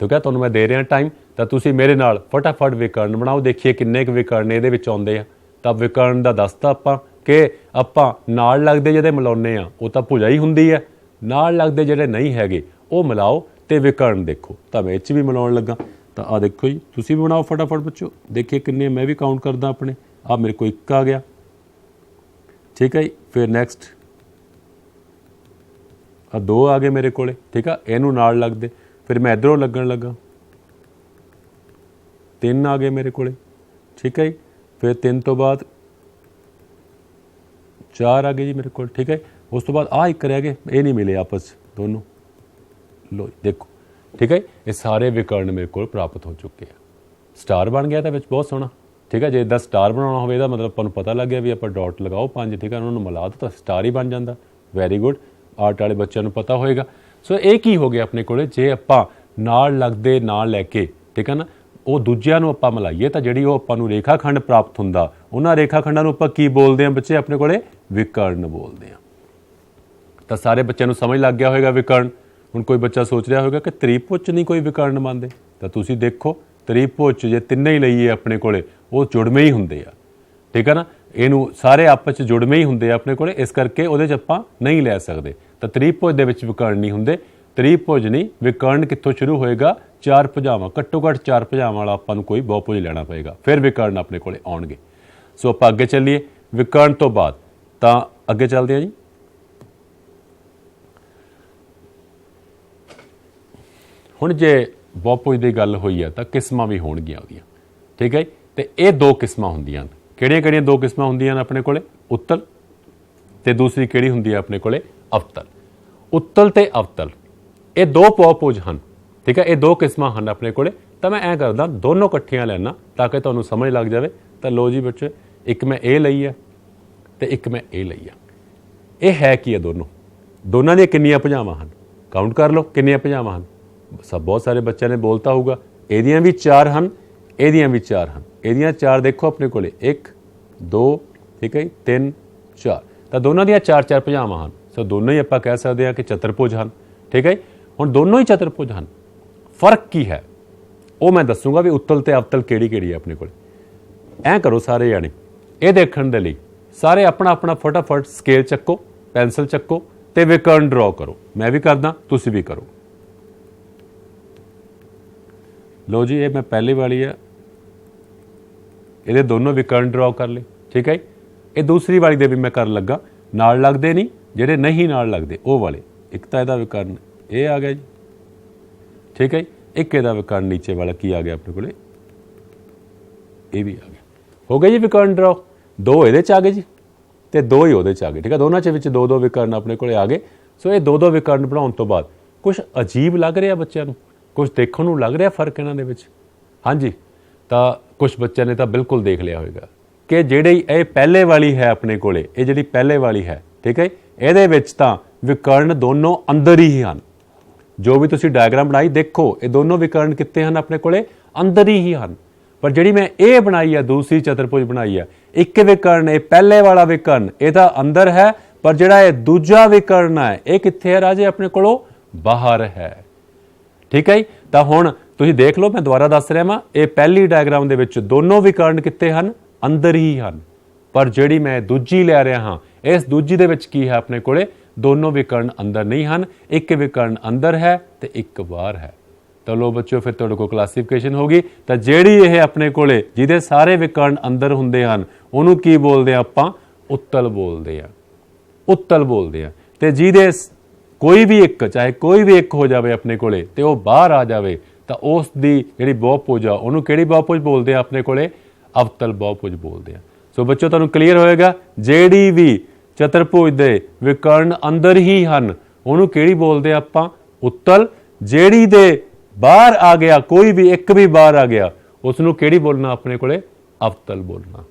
Speaker 1: ਠੀਕ ਹੈ, ਤੁਹਾਨੂੰ ਮੈਂ ਦੇ ਰਿਹਾ ਟਾਈਮ, ਤਾਂ ਤੁਸੀਂ ਮੇਰੇ ਨਾਲ ਫਟਾਫਟ ਵਿਕਰਨ ਬਣਾਓ। ਦੇਖੀਏ ਕਿੰਨੇ ਕੁ ਵਿਕਰਨ ਇਹਦੇ ਵਿੱਚ ਆਉਂਦੇ ਆ। ਤਾਂ ਵਿਕਰਨ ਦਾ ਦੱਸਤਾ ਆਪਾਂ ਕਿ ਆਪਾਂ ਨਾਲ ਲੱਗਦੇ ਜਿਹੜੇ ਮਿਲਾਉਂਦੇ ਆ ਉਹ ਤਾਂ ਭੁਜਾ ਹੀ ਹੁੰਦੀ ਹੈ, ਨਾਲ ਲੱਗਦੇ ਜਿਹੜੇ ਨਹੀਂ ਹੈਗੇ ਉਹ ਮਿਲਾਓ ਤੇ ਵਿਕਰਨ ਦੇਖੋ। ਤਾਂ ਮੈਂ ਇਹ 'ਚ ਵੀ ਮਿਲਾਉਣ ਲੱਗਾ। ਤਾਂ ਆਹ ਦੇਖੋ ਜੀ, ਤੁਸੀਂ ਵੀ ਬਣਾਓ ਫਟਾਫਟ ਬੱਚੋ। ਦੇਖੀਏ ਕਿੰਨੇ, ਮੈਂ ਵੀ ਕਾਊਂਟ ਕਰਦਾ ਆਪਣੇ। ਆਹ ਮੇਰੇ ਕੋਲ 1 ਆ ਗਿਆ, ਠੀਕ ਹੈ ਜੀ। ਫਿਰ ਨੈਕਸਟ ਆ 2 ਆ ਗਏ ਮੇਰੇ ਕੋਲੇ, ਠੀਕ ਆ, ਇਹਨੂੰ ਨਾਲ ਲੱਗਦੇ। ਫਿਰ ਮੈਂ ਇੱਧਰੋਂ ਲੱਗਣ ਲੱਗਾ, 3 ਆ ਗਏ ਮੇਰੇ ਕੋਲੇ, ਠੀਕ ਹੈ ਜੀ। ਫਿਰ 3 ਤੋਂ ਬਾਅਦ 4 ਆ ਗਏ ਜੀ ਮੇਰੇ ਕੋਲ, ਠੀਕ ਹੈ। ਉਸ ਤੋਂ ਬਾਅਦ ਆਹ 1 ਰਹਿ ਗਏ, ਇਹ ਨਹੀਂ ਮਿਲੇ ਆਪਸ ਦੋਨੋਂ। ਲੋ ਦੇਖੋ, ਠੀਕ ਹੈ, ਇਹ ਸਾਰੇ ਵਿਕਰਨ ਮੇਰੇ ਕੋਲ ਪ੍ਰਾਪਤ ਹੋ ਚੁੱਕੇ ਆ। ਸਟਾਰ ਬਣ ਗਿਆ ਤਾਂ ਵਿੱਚ ਬਹੁਤ ਸੋਹਣਾ, ਠੀਕ ਹੈ। ਜੇ ਇੱਦਾਂ ਸਟਾਰ ਬਣਾਉਣਾ ਹੋਵੇ ਇਹਦਾ ਮਤਲਬ ਆਪਾਂ ਨੂੰ ਪਤਾ ਲੱਗ ਗਿਆ ਵੀ ਆਪਾਂ ਡਾਟ ਲਗਾਓ 5, ਠੀਕ ਹੈ, ਉਹਨਾਂ ਨੂੰ ਮਿਲਾ ਦਿਓ ਤਾਂ ਸਟਾਰ ਹੀ ਬਣ ਜਾਂਦਾ। ਵੈਰੀ ਗੁੱਡ, ਆਰਟ ਵਾਲੇ ਬੱਚਿਆਂ ਨੂੰ ਪਤਾ ਹੋਏਗਾ। ਸੋ ਇਹ ਕੀ ਹੋ ਗਿਆ ਆਪਣੇ ਕੋਲੇ? ਜੇ ਆਪਾਂ ਨਾਲ ਲੱਗਦੇ ਨਾਲ ਲੈ ਕੇ, ਠੀਕ ਹੈ ਨਾ, ਉਹ ਦੂਜਿਆਂ ਨੂੰ ਆਪਾਂ ਮਿਲਾਈਏ ਤਾਂ ਜਿਹੜੀ ਉਹ ਆਪਾਂ ਨੂੰ ਰੇਖਾ ਖੰਡ ਪ੍ਰਾਪਤ ਹੁੰਦਾ, ਉਹਨਾਂ ਰੇਖਾ ਖੰਡਾਂ ਨੂੰ ਆਪਾਂ ਕੀ ਬੋਲਦੇ ਹਾਂ ਬੱਚੇ? ਆਪਣੇ ਕੋਲੇ ਵਿਕਰਨ ਬੋਲਦੇ ਹਾਂ। ਤਾਂ ਸਾਰੇ ਬੱਚਿਆਂ ਨੂੰ ਸਮਝ ਲੱਗ ਗਿਆ ਹੋਏਗਾ ਵਿਕਰਨ। ਹੁਣ ਕੋਈ ਬੱਚਾ ਸੋਚ ਰਿਹਾ ਹੋਵੇਗਾ ਕਿ ਤ੍ਰਿਭੁਜ 'ਚ ਨਹੀਂ ਕੋਈ ਵਿਕਰਨ ਬਣਦੇ, ਤਾਂ ਤੁਸੀਂ ਦੇਖੋ ਤ੍ਰਿਭੁਜ 'ਚ ਜੇ ਤਿੰਨੇ ਹੀ ਲਈਏ ਆਪਣੇ ਕੋਲੇ ਉਹ ਜੁੜਵੇਂ ਹੀ ਹੁੰਦੇ ਆ, ਠੀਕ ਹੈ ਨਾ। ਇਹਨੂੰ ਸਾਰੇ ਆਪਸ 'ਚ ਜੁੜਵੇਂ ਹੀ ਹੁੰਦੇ ਆ ਆਪਣੇ ਕੋਲੇ, ਇਸ ਕਰਕੇ ਉਹਦੇ 'ਚ ਆਪਾਂ ਨਹੀਂ ਲੈ ਸਕਦੇ। ਤਾਂ ਤ੍ਰਿਭੁਜ ਦੇ ਵਿੱਚ ਵਿਕਰਨ ਨਹੀਂ ਹੁੰਦੇ। ਤ੍ਰਿਭੁਜ ਨਹੀਂ, ਵਿਕਰਨ ਕਿੱਥੋਂ ਸ਼ੁਰੂ ਹੋਏਗਾ? 4 ਭੁਜਾਵਾਂ, ਘੱਟੋ ਘੱਟ 4 ਭੁਜਾਵਾਂ ਵਾਲਾ ਆਪਾਂ ਨੂੰ ਕੋਈ ਬਹੁਭੁਜ ਲੈਣਾ ਪਏਗਾ, ਫਿਰ ਵਿਕਰਨ ਆਪਣੇ ਕੋਲੇ ਆਉਣਗੇ। ਸੋ ਆਪਾਂ ਅੱਗੇ ਚੱਲੀਏ ਵਿਕਰਨ ਤੋਂ ਬਾਅਦ। ਤਾਂ ਅੱਗੇ ਚੱਲਦੇ ਹਾਂ ਜੀ। ਹੁਣ ਜੇ ਬਹੁਭੁਜ ਦੀ ਗੱਲ ਹੋਈ ਹੈ ਤਾਂ ਕਿਸਮਾਂ ਵੀ ਹੋਣਗੀਆਂ ਉਹਦੀਆਂ, ਠੀਕ ਹੈ। ਤੇ ਇਹ 2 ਕਿਸਮਾਂ ਹੁੰਦੀਆਂ ਹਨ। ਕਿਹੜੀਆਂ-ਕਿਹੜੀਆਂ 2 ਕਿਸਮਾਂ ਹੁੰਦੀਆਂ ਨੇ ਆਪਣੇ ਕੋਲੇ? ਉੱਤਲ ਤੇ ਦੂਸਰੀ ਕਿਹੜੀ ਹੁੰਦੀ ਹੈ ਆਪਣੇ ਕੋਲੇ? ਅਵਤਲ। ਉੱਤਲ ਤੇ ਅਵਤਲ ਇਹ 2 ਬਹੁਭੁਜ ਹਨ, ਠੀਕ ਹੈ। ਇਹ 2 ਕਿਸਮਾਂ ਹਨ ਆਪਣੇ ਕੋਲੇ। ਤਾਂ ਮੈਂ ਐਂ ਕਰਦਾ ਦੋਨੋਂ ਇਕੱਠੀਆਂ ਲੈਣਾ ਤਾਂ ਕਿ ਤੁਹਾਨੂੰ ਸਮਝ ਲੱਗ ਜਾਵੇ। ਤਾਂ ਲੋ ਜੀ ਬੱਚੇ, ਇੱਕ ਮੈਂ ਇਹ ਲਈ ਹੈ ਤੇ ਇੱਕ ਮੈਂ ਇਹ ਲਈ ਆ। ਇਹ ਹੈ ਕੀ ਹੈ? ਦੋਨਾਂ ਦੀਆਂ ਕਿੰਨੀਆਂ ਭੁਜਾਵਾਂ ਹਨ? ਕਾਊਂਟ ਕਰ ਲਓ ਕਿੰਨੀਆਂ ਭੁਜਾਵਾਂ ਹਨ। ਸਭ ਬਹੁਤ ਸਾਰੇ ਬੱਚਿਆਂ ਨੇ ਬੋਲਤਾ ਹੋਊਗਾ ਇਹਦੀਆਂ ਵੀ 4 ਹਨ, ਇਹਦੀਆਂ ਵੀ 4 ਹਨ। ਇਹਦੀਆਂ 4 ਦੇਖੋ ਆਪਣੇ ਕੋਲੇ 1 2, ਠੀਕ ਹੈ, 3 4। ਤਾਂ ਦੋਨਾਂ ਦੀਆਂ 4-4 ਭੁਜਾਵਾਂ ਹਨ। ਸੋ ਦੋਨੋਂ ਹੀ ਆਪਾਂ ਕਹਿ ਸਕਦੇ ਹਾਂ ਕਿ ਚਤੁਰਭੁਜ ਹਨ, ਠੀਕ ਹੈ। ਹੁਣ ਦੋਨੋਂ ਹੀ ਚਤੁਰਭੁਜ ਹਨ, ਫਰਕ ਕੀ ਹੈ ਉਹ ਮੈਂ ਦੱਸੂਗਾ ਵੀ ਉੱਤਲ ਤੇ ਅਵਤਲ ਕਿਹੜੀ ਕਿਹੜੀ ਹੈ ਆਪਣੇ ਕੋਲ। ਐਂ ਕਰੋ ਸਾਰੇ ਜਾਣੇ, ਇਹ ਦੇਖਣ ਦੇ ਲਈ ਸਾਰੇ ਆਪਣਾ ਆਪਣਾ ਫਟਾਫਟ ਸਕੇਲ ਚੱਕੋ, ਪੈਨਸਲ ਚੱਕੋ ਤੇ ਵਿਕਰਨ ਡਰਾ ਕਰੋ। ਮੈਂ ਵੀ ਕਰਦਾ, ਤੁਸੀਂ ਵੀ ਕਰੋ। ਲਓ ਜੀ, ਇਹ ਮੈਂ ਪਹਿਲੀ ਵਾਲੀ ਆ, ਇਹਦੇ ਦੋਨੋਂ ਵਿਕਰਨ ਡਰਾ ਕਰ ਲਏ। ਠੀਕ ਹੈ ਜੀ, ਇਹ ਦੂਸਰੀ ਵਾਲੀ ਦੇ ਵੀ ਮੈਂ ਕਰਨ ਲੱਗਾ, ਨਾਲ ਲੱਗਦੇ ਨਹੀਂ, ਜਿਹੜੇ ਨਹੀਂ ਨਾਲ ਲੱਗਦੇ ਉਹ ਵਾਲੇ। ਇੱਕ ਤਾਂ ਇਹਦਾ ਵਿਕਰਨ ਇਹ ਆ ਗਿਆ ਜੀ, ਠੀਕ ਹੈ ਜੀ। ਇੱਕ ਇਹਦਾ ਵਿਕਰਨ ਨੀਚੇ ਵਾਲਾ ਕੀ ਆ ਗਿਆ ਆਪਣੇ ਕੋਲੇ, ਇਹ ਵੀ ਆ ਗਿਆ। ਹੋ ਗਿਆ ਜੀ ਵਿਕਰਨ ਡਰਾ। ਦੋ ਇਹਦੇ ਚ ਆ ਗਏ ਜੀ ਤੇ ਦੋ ਹੀ ਉਹਦੇ ਚ ਆ ਗਏ। ਠੀਕ ਹੈ, ਦੋਨਾਂ ਚ ਵਿੱਚ ਦੋ ਦੋ ਵਿਕਰਨ ਆਪਣੇ ਕੋਲੇ ਆ ਗਏ। ਸੋ ਇਹ ਦੋ ਦੋ ਵਿਕਰਨ ਬਣਾਉਣ ਤੋਂ ਬਾਅਦ ਕੁਝ ਅਜੀਬ ਲੱਗ ਰਿਹਾ ਬੱਚਿਆਂ ਨੂੰ, ਕੁਝ ਦੇਖਣ ਨੂੰ ਲੱਗ ਰਿਹਾ ਫਰਕ ਇਹਨਾਂ ਦੇ ਵਿੱਚ। ਹਾਂਜੀ, ਤਾਂ ਕੁਝ ਬੱਚਿਆਂ ਨੇ ਤਾਂ ਬਿਲਕੁਲ ਦੇਖ ਲਿਆ ਹੋਵੇਗਾ ਕਿ ਜਿਹੜੀ ਇਹ ਪਹਿਲੇ ਵਾਲੀ ਹੈ ਆਪਣੇ ਕੋਲੇ, ਇਹ ਜਿਹੜੀ ਪਹਿਲੇ ਵਾਲੀ ਹੈ, ਠੀਕ ਹੈ, ਇਹਦੇ ਵਿੱਚ ਤਾਂ ਵਿਕਰਨ ਦੋਨੋਂ ਅੰਦਰ ਹੀ ਹਨ। ਜੋ ਵੀ ਤੁਸੀਂ ਡਾਇਗਰਾਮ ਬਣਾਈ ਦੇਖੋ, ਇਹ ਦੋਨੋਂ ਵਿਕਰਨ ਕਿੱਥੇ ਹਨ ਆਪਣੇ ਕੋਲੇ, ਅੰਦਰ ਹੀ ਹਨ। ਪਰ ਜਿਹੜੀ ਮੈਂ ਇਹ ਬਣਾਈ ਆ, ਦੂਸਰੀ ਚਤੁਰਭੁਜ ਬਣਾਈ ਆ, ਇੱਕ ਵਿਕਰਨ, ਇਹ ਪਹਿਲੇ ਵਾਲਾ ਵਿਕਰਨ ਇਹ ਤਾਂ ਅੰਦਰ ਹੈ, ਪਰ ਜਿਹੜਾ ਇਹ ਦੂਜਾ ਵਿਕਰਨ ਹੈ ਇਹ ਕਿੱਥੇ ਹੈ ਰਾਜੇ, ਆਪਣੇ ਕੋਲੋਂ ਬਾਹਰ ਹੈ। ਠੀਕ ਹੈ, ਤਾਂ ਹੁਣ ਤੁਸੀਂ ਦੇਖ ਲਓ, ਮੈਂ ਦੁਬਾਰਾ ਦੱਸ ਰਿਹਾ ਵਾਂ, ਇਹ ਪਹਿਲੀ ਡਾਇਗਰਾਮ ਦੇ ਵਿੱਚ ਦੋਨੋਂ ਵਿਕਰਨ ਕਿੱਥੇ ਹਨ, ਅੰਦਰ ਹੀ ਹਨ। ਪਰ ਜਿਹੜੀ ਮੈਂ ਦੂਜੀ ਲੈ ਰਿਹਾ ਹਾਂ, ਇਸ ਦੂਜੀ ਦੇ ਵਿੱਚ ਕੀ ਹੈ ਆਪਣੇ ਕੋਲੇ, ਦੋਨੋਂ ਵਿਕਰਨ ਅੰਦਰ ਨਹੀਂ ਹਨ, ਇੱਕ ਵਿਕਰਨ ਅੰਦਰ ਹੈ ਤੇ ਇੱਕ ਬਾਹਰ ਹੈ। ਤਾਂ ਲੋ ਬੱਚਿਓ, ਫਿਰ ਤੁਹਾਡੇ ਕੋਲ ਕਲਾਸੀਫਿਕੇਸ਼ਨ ਹੋਗੀ। ਤਾਂ ਜਿਹੜੀ ਇਹ ਆਪਣੇ ਕੋਲੇ ਜਿਹਦੇ ਸਾਰੇ ਵਿਕਰਨ ਅੰਦਰ ਹੁੰਦੇ ਹਨ, ਉਹਨੂੰ ਕੀ ਬੋਲਦੇ ਆ ਆਪਾਂ, ਉੱਤਲ ਬੋਲਦੇ ਆ, ਉੱਤਲ ਬੋਲਦੇ ਆ। ਤੇ ਜਿਹਦੇ ਕੋਈ ਵੀ ਇੱਕ, ਚਾਹੇ ਕੋਈ ਵੀ ਇੱਕ ਹੋ ਜਾਵੇ ਆਪਣੇ ਕੋਲੇ ਤੇ ਉਹ ਬਾਹਰ ਆ ਜਾਵੇ, ਤਾਂ ਉਸ ਦੀ ਜਿਹੜੀ ਬਹੁਭੁਜ ਆ ਉਹਨੂੰ ਕਿਹੜੀ ਬਹੁਭੁਜ ਬੋਲਦੇ ਆ ਆਪਣੇ ਕੋਲੇ, ਅਵਤਲ ਬਹੁਭੁਜ ਬੋਲਦੇ ਆ। ਸੋ ਬੱਚਿਓ, ਤੁਹਾਨੂੰ ਕਲੀਅਰ ਹੋਏਗਾ, ਜਿਹੜੀ ਵੀ ਚਤੁਰਭੁਜ ਦੇ ਵਿਕਰਨ ਅੰਦਰ ਹੀ ਹਨ ਉਹਨੂੰ ਕਿਹੜੀ ਬੋਲਦੇ ਆ ਆਪਾਂ, ਉੱਤਲ। ਜਿਹੜੀ ਦੇ ਬਾਹਰ ਆ ਗਿਆ, ਕੋਈ ਵੀ ਇੱਕ ਵੀ ਬਾਹਰ ਆ ਗਿਆ, ਉਸ ਨੂੰ ਕਿਹੜੀ ਬੋਲਣਾ ਆਪਣੇ ਕੋਲੇ, ਅਵਤਲ ਬੋਲਣਾ।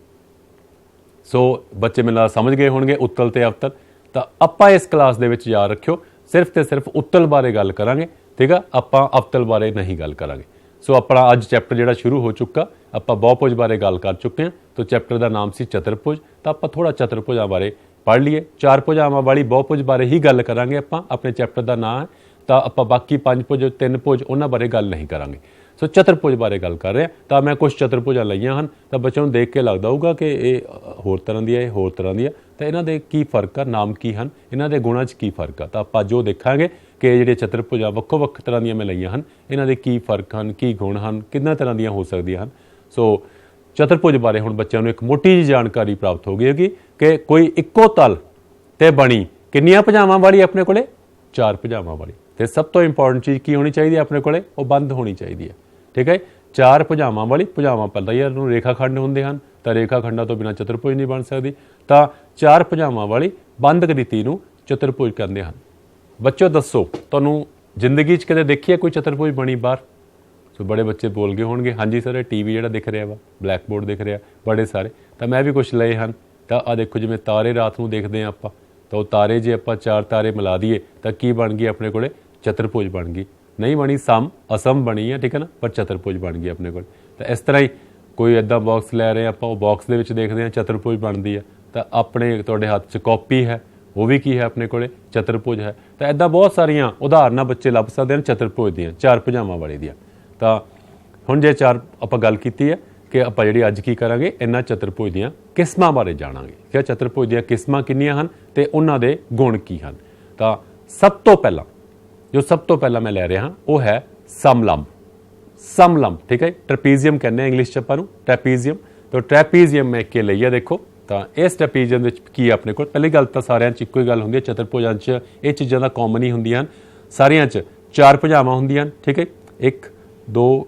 Speaker 1: ਸੋ ਬੱਚੇ ਮੈਨੂੰ ਲੱਗਦਾ ਸਮਝ ਗਏ ਹੋਣਗੇ ਉੱਤਲ ਤੇ ਅਵਤਲ। ਤਾਂ ਆਪਾਂ ਇਸ ਕਲਾਸ ਦੇ ਵਿੱਚ ਯਾਦ ਰੱਖਿਓ, ਸਿਰਫ ਤੇ ਸਿਰਫ ਉੱਤਲ ਬਾਰੇ ਗੱਲ ਕਰਾਂਗੇ, ਠੀਕ ਆ, ਆਪਾਂ ਅਵਤਲ ਬਾਰੇ ਨਹੀਂ ਗੱਲ ਕਰਾਂਗੇ। ਸੋ ਆਪਣਾ ਅੱਜ ਚੈਪਟਰ ਜਿਹੜਾ ਸ਼ੁਰੂ ਹੋ ਚੁੱਕਾ, ਆਪਾਂ ਬਹੁਭੁਜ ਬਾਰੇ ਗੱਲ ਕਰ ਚੁੱਕੇ ਹਾਂ। ਤਾਂ ਚੈਪਟਰ ਦਾ ਨਾਮ ਸੀ ਚਤੁਰਭੁਜ, ਤਾਂ ਆਪਾਂ ਥੋੜਾ ਚਤੁਰਭੁਜਾਂ ਬਾਰੇ ਪੜ੍ਹ ਲਈਏ। ਚਾਰ ਭੁਜਾਵਾਂ ਵਾਲੀ ਬਹੁਭੁਜ ਬਾਰੇ ਹੀ ਗੱਲ ਕਰਾਂਗੇ ਆਪਾਂ, ਆਪਣੇ ਚੈਪਟਰ ਦਾ ਨਾਂ ਹੈ। ਤਾਂ ਆਪਾਂ ਬਾਕੀ ਪੰਜ ਭੁਜ, ਤਿੰਨ ਭੁਜ, ਉਹਨਾਂ ਬਾਰੇ ਗੱਲ ਨਹੀਂ ਕਰਾਂਗੇ। ਸੋ ਚਤੁਰਭੁਜ ਬਾਰੇ ਗੱਲ ਕਰ ਰਹੇ ਹਾਂ। ਤਾਂ ਮੈਂ ਕੁਝ ਚਤੁਰਭੁਜਾਂ ਲਈਆਂ ਹਨ, ਤਾਂ ਬੱਚਿਆਂ ਨੂੰ ਦੇਖ ਕੇ ਲੱਗਦਾ ਹੋਊਗਾ ਕਿ ਇਹ ਹੋਰ ਤਰ੍ਹਾਂ ਦੀ ਹੈ, ਇਹ ਹੋਰ ਤਰ੍ਹਾਂ ਦੀ ਹੈ। ਤਾਂ ਇਹਨਾਂ ਦੇ ਕੀ ਫਰਕ ਆ, ਨਾਮ ਕੀ ਹਨ, ਇਹਨਾਂ ਦੇ ਗੁਣਾਂ 'ਚ ਕੀ ਫਰਕ ਆ, ਤਾਂ ਆਪਾਂ ਜੋ ਦੇਖਾਂਗੇ ਕਿ ਜਿਹੜੇ ਚਤੁਰਭੁਜਾਂ ਵੱਖੋ ਵੱਖ ਤਰ੍ਹਾਂ ਦੀਆਂ ਮੈਂ ਲਈਆਂ ਹਨ, ਇਹਨਾਂ ਦੇ ਕੀ ਫਰਕ ਹਨ, ਕੀ ਗੁਣ ਹਨ, ਕਿੰਨਾ ਤਰ੍ਹਾਂ ਦੀਆਂ ਹੋ ਸਕਦੀਆਂ ਹਨ। ਸੋ ਚਤੁਰਭੁਜ ਬਾਰੇ ਹੁਣ ਬੱਚਿਆਂ ਨੂੰ ਇੱਕ ਮੋਟੀ ਜਿਹੀ ਜਾਣਕਾਰੀ ਪ੍ਰਾਪਤ ਹੋ ਗਈ ਹੈਗੀ ਕਿ ਕੋਈ ਇੱਕੋ ਤਲ ਤੇ ਬਣੀ ਕਿੰਨੀਆਂ ਭੁਜਾਵਾਂ ਵਾਲੀ ਆਪਣੇ ਕੋਲੇ, ਚਾਰ ਭੁਜਾਵਾਂ ਵਾਲੀ। ਤੇ ਸਭ ਤੋਂ ਇੰਪੋਰਟੈਂਟ ਚੀਜ਼ ਕੀ ਹੋਣੀ ਚਾਹੀਦੀ ਹੈ ਆਪਣੇ ਕੋਲੇ, ਉਹ ਬੰਦ ਹੋਣੀ ਚਾਹੀਦੀ ਹੈ। ਠੀਕ ਹੈ, ਚਾਰ ਭੁਜਾਵਾਂ ਵਾਲੀ, ਭੁਜਾਵਾਂ ਪਹਿਲਾਂ ਹੀ ਇਹਨੂੰ ਰੇਖਾ ਖੰਡ ਹੁੰਦੇ ਹਨ, ਤਾਂ ਰੇਖਾ ਖੰਡਾਂ ਤੋਂ ਬਿਨਾਂ ਚਤੁਰਭੁਜ ਨਹੀਂ ਬਣ ਸਕਦੀ। ਤਾਂ ਚਾਰ ਭੁਜਾਵਾਂ ਵਾਲੀ ਬੰਦ ਆਕ੍ਰਿਤੀ ਨੂੰ ਚਤੁਰਭੁਜ ਕਹਿੰਦੇ ਹਨ। ਬੱਚੋ ਦੱਸੋ, ਤੁਹਾਨੂੰ ਜ਼ਿੰਦਗੀ 'ਚ ਕਦੇ ਦੇਖੀ ਹੈ ਕੋਈ ਚਤੁਰਭੁਜ ਬਣੀ ਬਾਹਰ? ਸੋ ਬੜੇ ਬੱਚੇ ਬੋਲ ਗਏ ਹੋਣਗੇ, ਹਾਂਜੀ ਸਰ, ਇਹ ਟੀਵੀ ਜਿਹੜਾ ਦਿਖ ਰਿਹਾ ਵਾ, ਬਲੈਕ ਬੋਰਡ ਦਿਖ ਰਿਹਾ, ਬੜੇ ਸਾਰੇ। ਤਾਂ ਮੈਂ ਵੀ ਕੁਝ ਲਏ ਹਨ। ਤਾਂ ਆਹ ਦੇਖੋ, ਜਿਵੇਂ ਤਾਰੇ ਰਾਤ ਨੂੰ ਦੇਖਦੇ ਹਾਂ ਆਪਾਂ, ਤਾਂ ਉਹ ਤਾਰੇ ਜੇ ਆਪਾਂ ਚਾਰ ਤਾਰੇ ਮਿਲਾ ਦਈਏ ਤਾਂ ਕੀ ਬਣ ਗਈ ਆਪਣੇ ਕੋਲੇ, ਚਤੁਰਭੁਜ ਬਣ ਗਈ। ਨਹੀਂ ਬਣੀ ਸਮ, ਅਸਮ ਬਣੀ ਹੈ, ਠੀਕ ਹੈ ਨਾ, ਪਰ ਚਤੁਰਭੁਜ ਬਣ ਗਈ ਆਪਣੇ ਕੋਲ। ਤਾਂ ਇਸ ਤਰ੍ਹਾਂ ਹੀ ਕੋਈ ਇੱਦਾਂ ਬਾਕਸ ਲੈ ਰਹੇ ਆਪਾਂ, ਉਹ ਬਾਕਸ ਦੇ ਵਿੱਚ ਦੇਖਦੇ ਹਾਂ ਚਤੁਰਭੁਜ ਬਣਦੀ ਹੈ। ਤਾਂ ਆਪਣੇ ਤੁਹਾਡੇ ਹੱਥ 'ਚ ਕਾਪੀ ਹੈ, ਉਹ ਵੀ ਕੀ ਹੈ ਆਪਣੇ ਕੋਲੇ, ਚਤੁਰਭੁਜ ਹੈ। ਤਾਂ ਇੱਦਾਂ ਬਹੁਤ ਸਾਰੀਆਂ ਉਦਾਹਰਨਾਂ ਬੱਚੇ ਲੱਭ ਸਕਦੇ ਹਨ ਚਤੁਰਭੁਜ ਦੀਆਂ, ਚਾਰ ਭੁਜਾਵਾਂ ਵਾਲੀ ਦੀਆਂ। ਤਾਂ ਹੁਣ ਜੇ ਚਾਰ ਆਪਾਂ ਗੱਲ ਕੀਤੀ ਹੈ ਕਿ ਆਪਾਂ ਜਿਹੜੀ ਅੱਜ ਕੀ ਕਰਾਂਗੇ, ਇਹਨਾਂ ਚਤੁਰਭੁਜ ਦੀਆਂ ਕਿਸਮਾਂ ਬਾਰੇ ਜਾਣਾਂਗੇ ਕਿ ਚਤੁਰਭੁਜ ਦੀਆਂ ਕਿਸਮਾਂ ਕਿੰਨੀਆਂ ਹਨ ਤੇ ਉਹਨਾਂ ਦੇ ਗੁਣ ਕੀ ਹਨ। ਤਾਂ ਸਭ ਤੋਂ ਪਹਿਲਾਂ ਮੈਂ ਲੈ ਰਿਹਾ ਹਾਂ ਉਹ ਹੈ ਸਮਲੰਬ। ਸਮਲੰਬ, ਠੀਕ ਹੈ, ਟ੍ਰੈਪੀਜ਼ੀਅਮ ਕਹਿੰਦੇ ਆ ਇੰਗਲਿਸ਼ 'ਚ ਆਪਾਂ ਨੂੰ, ਟ੍ਰੈਪੀਜ਼ੀਅਮ। ਤਾਂ ਟ੍ਰੈਪੀਜ਼ੀਅਮ ਮੈਂ ਇੱਕ ਲਈ ਆ, ਦੇਖੋ। ਤਾਂ ਇਸ ਟ੍ਰੈਪੀਜ਼ੀਅਮ ਵਿੱਚ ਕੀ ਆਪਣੇ ਕੋਲ, ਪਹਿਲੀ ਗੱਲ ਤਾਂ ਸਾਰਿਆਂ 'ਚ ਇੱਕੋ ਹੀ ਗੱਲ ਹੁੰਦੀ ਹੈ, ਚਤੁਰਭੁਜਾਂ 'ਚ ਇਹ ਚੀਜ਼ਾਂ ਤਾਂ ਕਾਮਨ ਹੀ ਹੁੰਦੀਆਂ ਹਨ। ਸਾਰਿਆਂ 'ਚ ਚਾਰ ਭੁਜਾਵਾਂ ਹੁੰਦੀਆਂ ਹਨ, ਠੀਕ ਹੈ, 1 2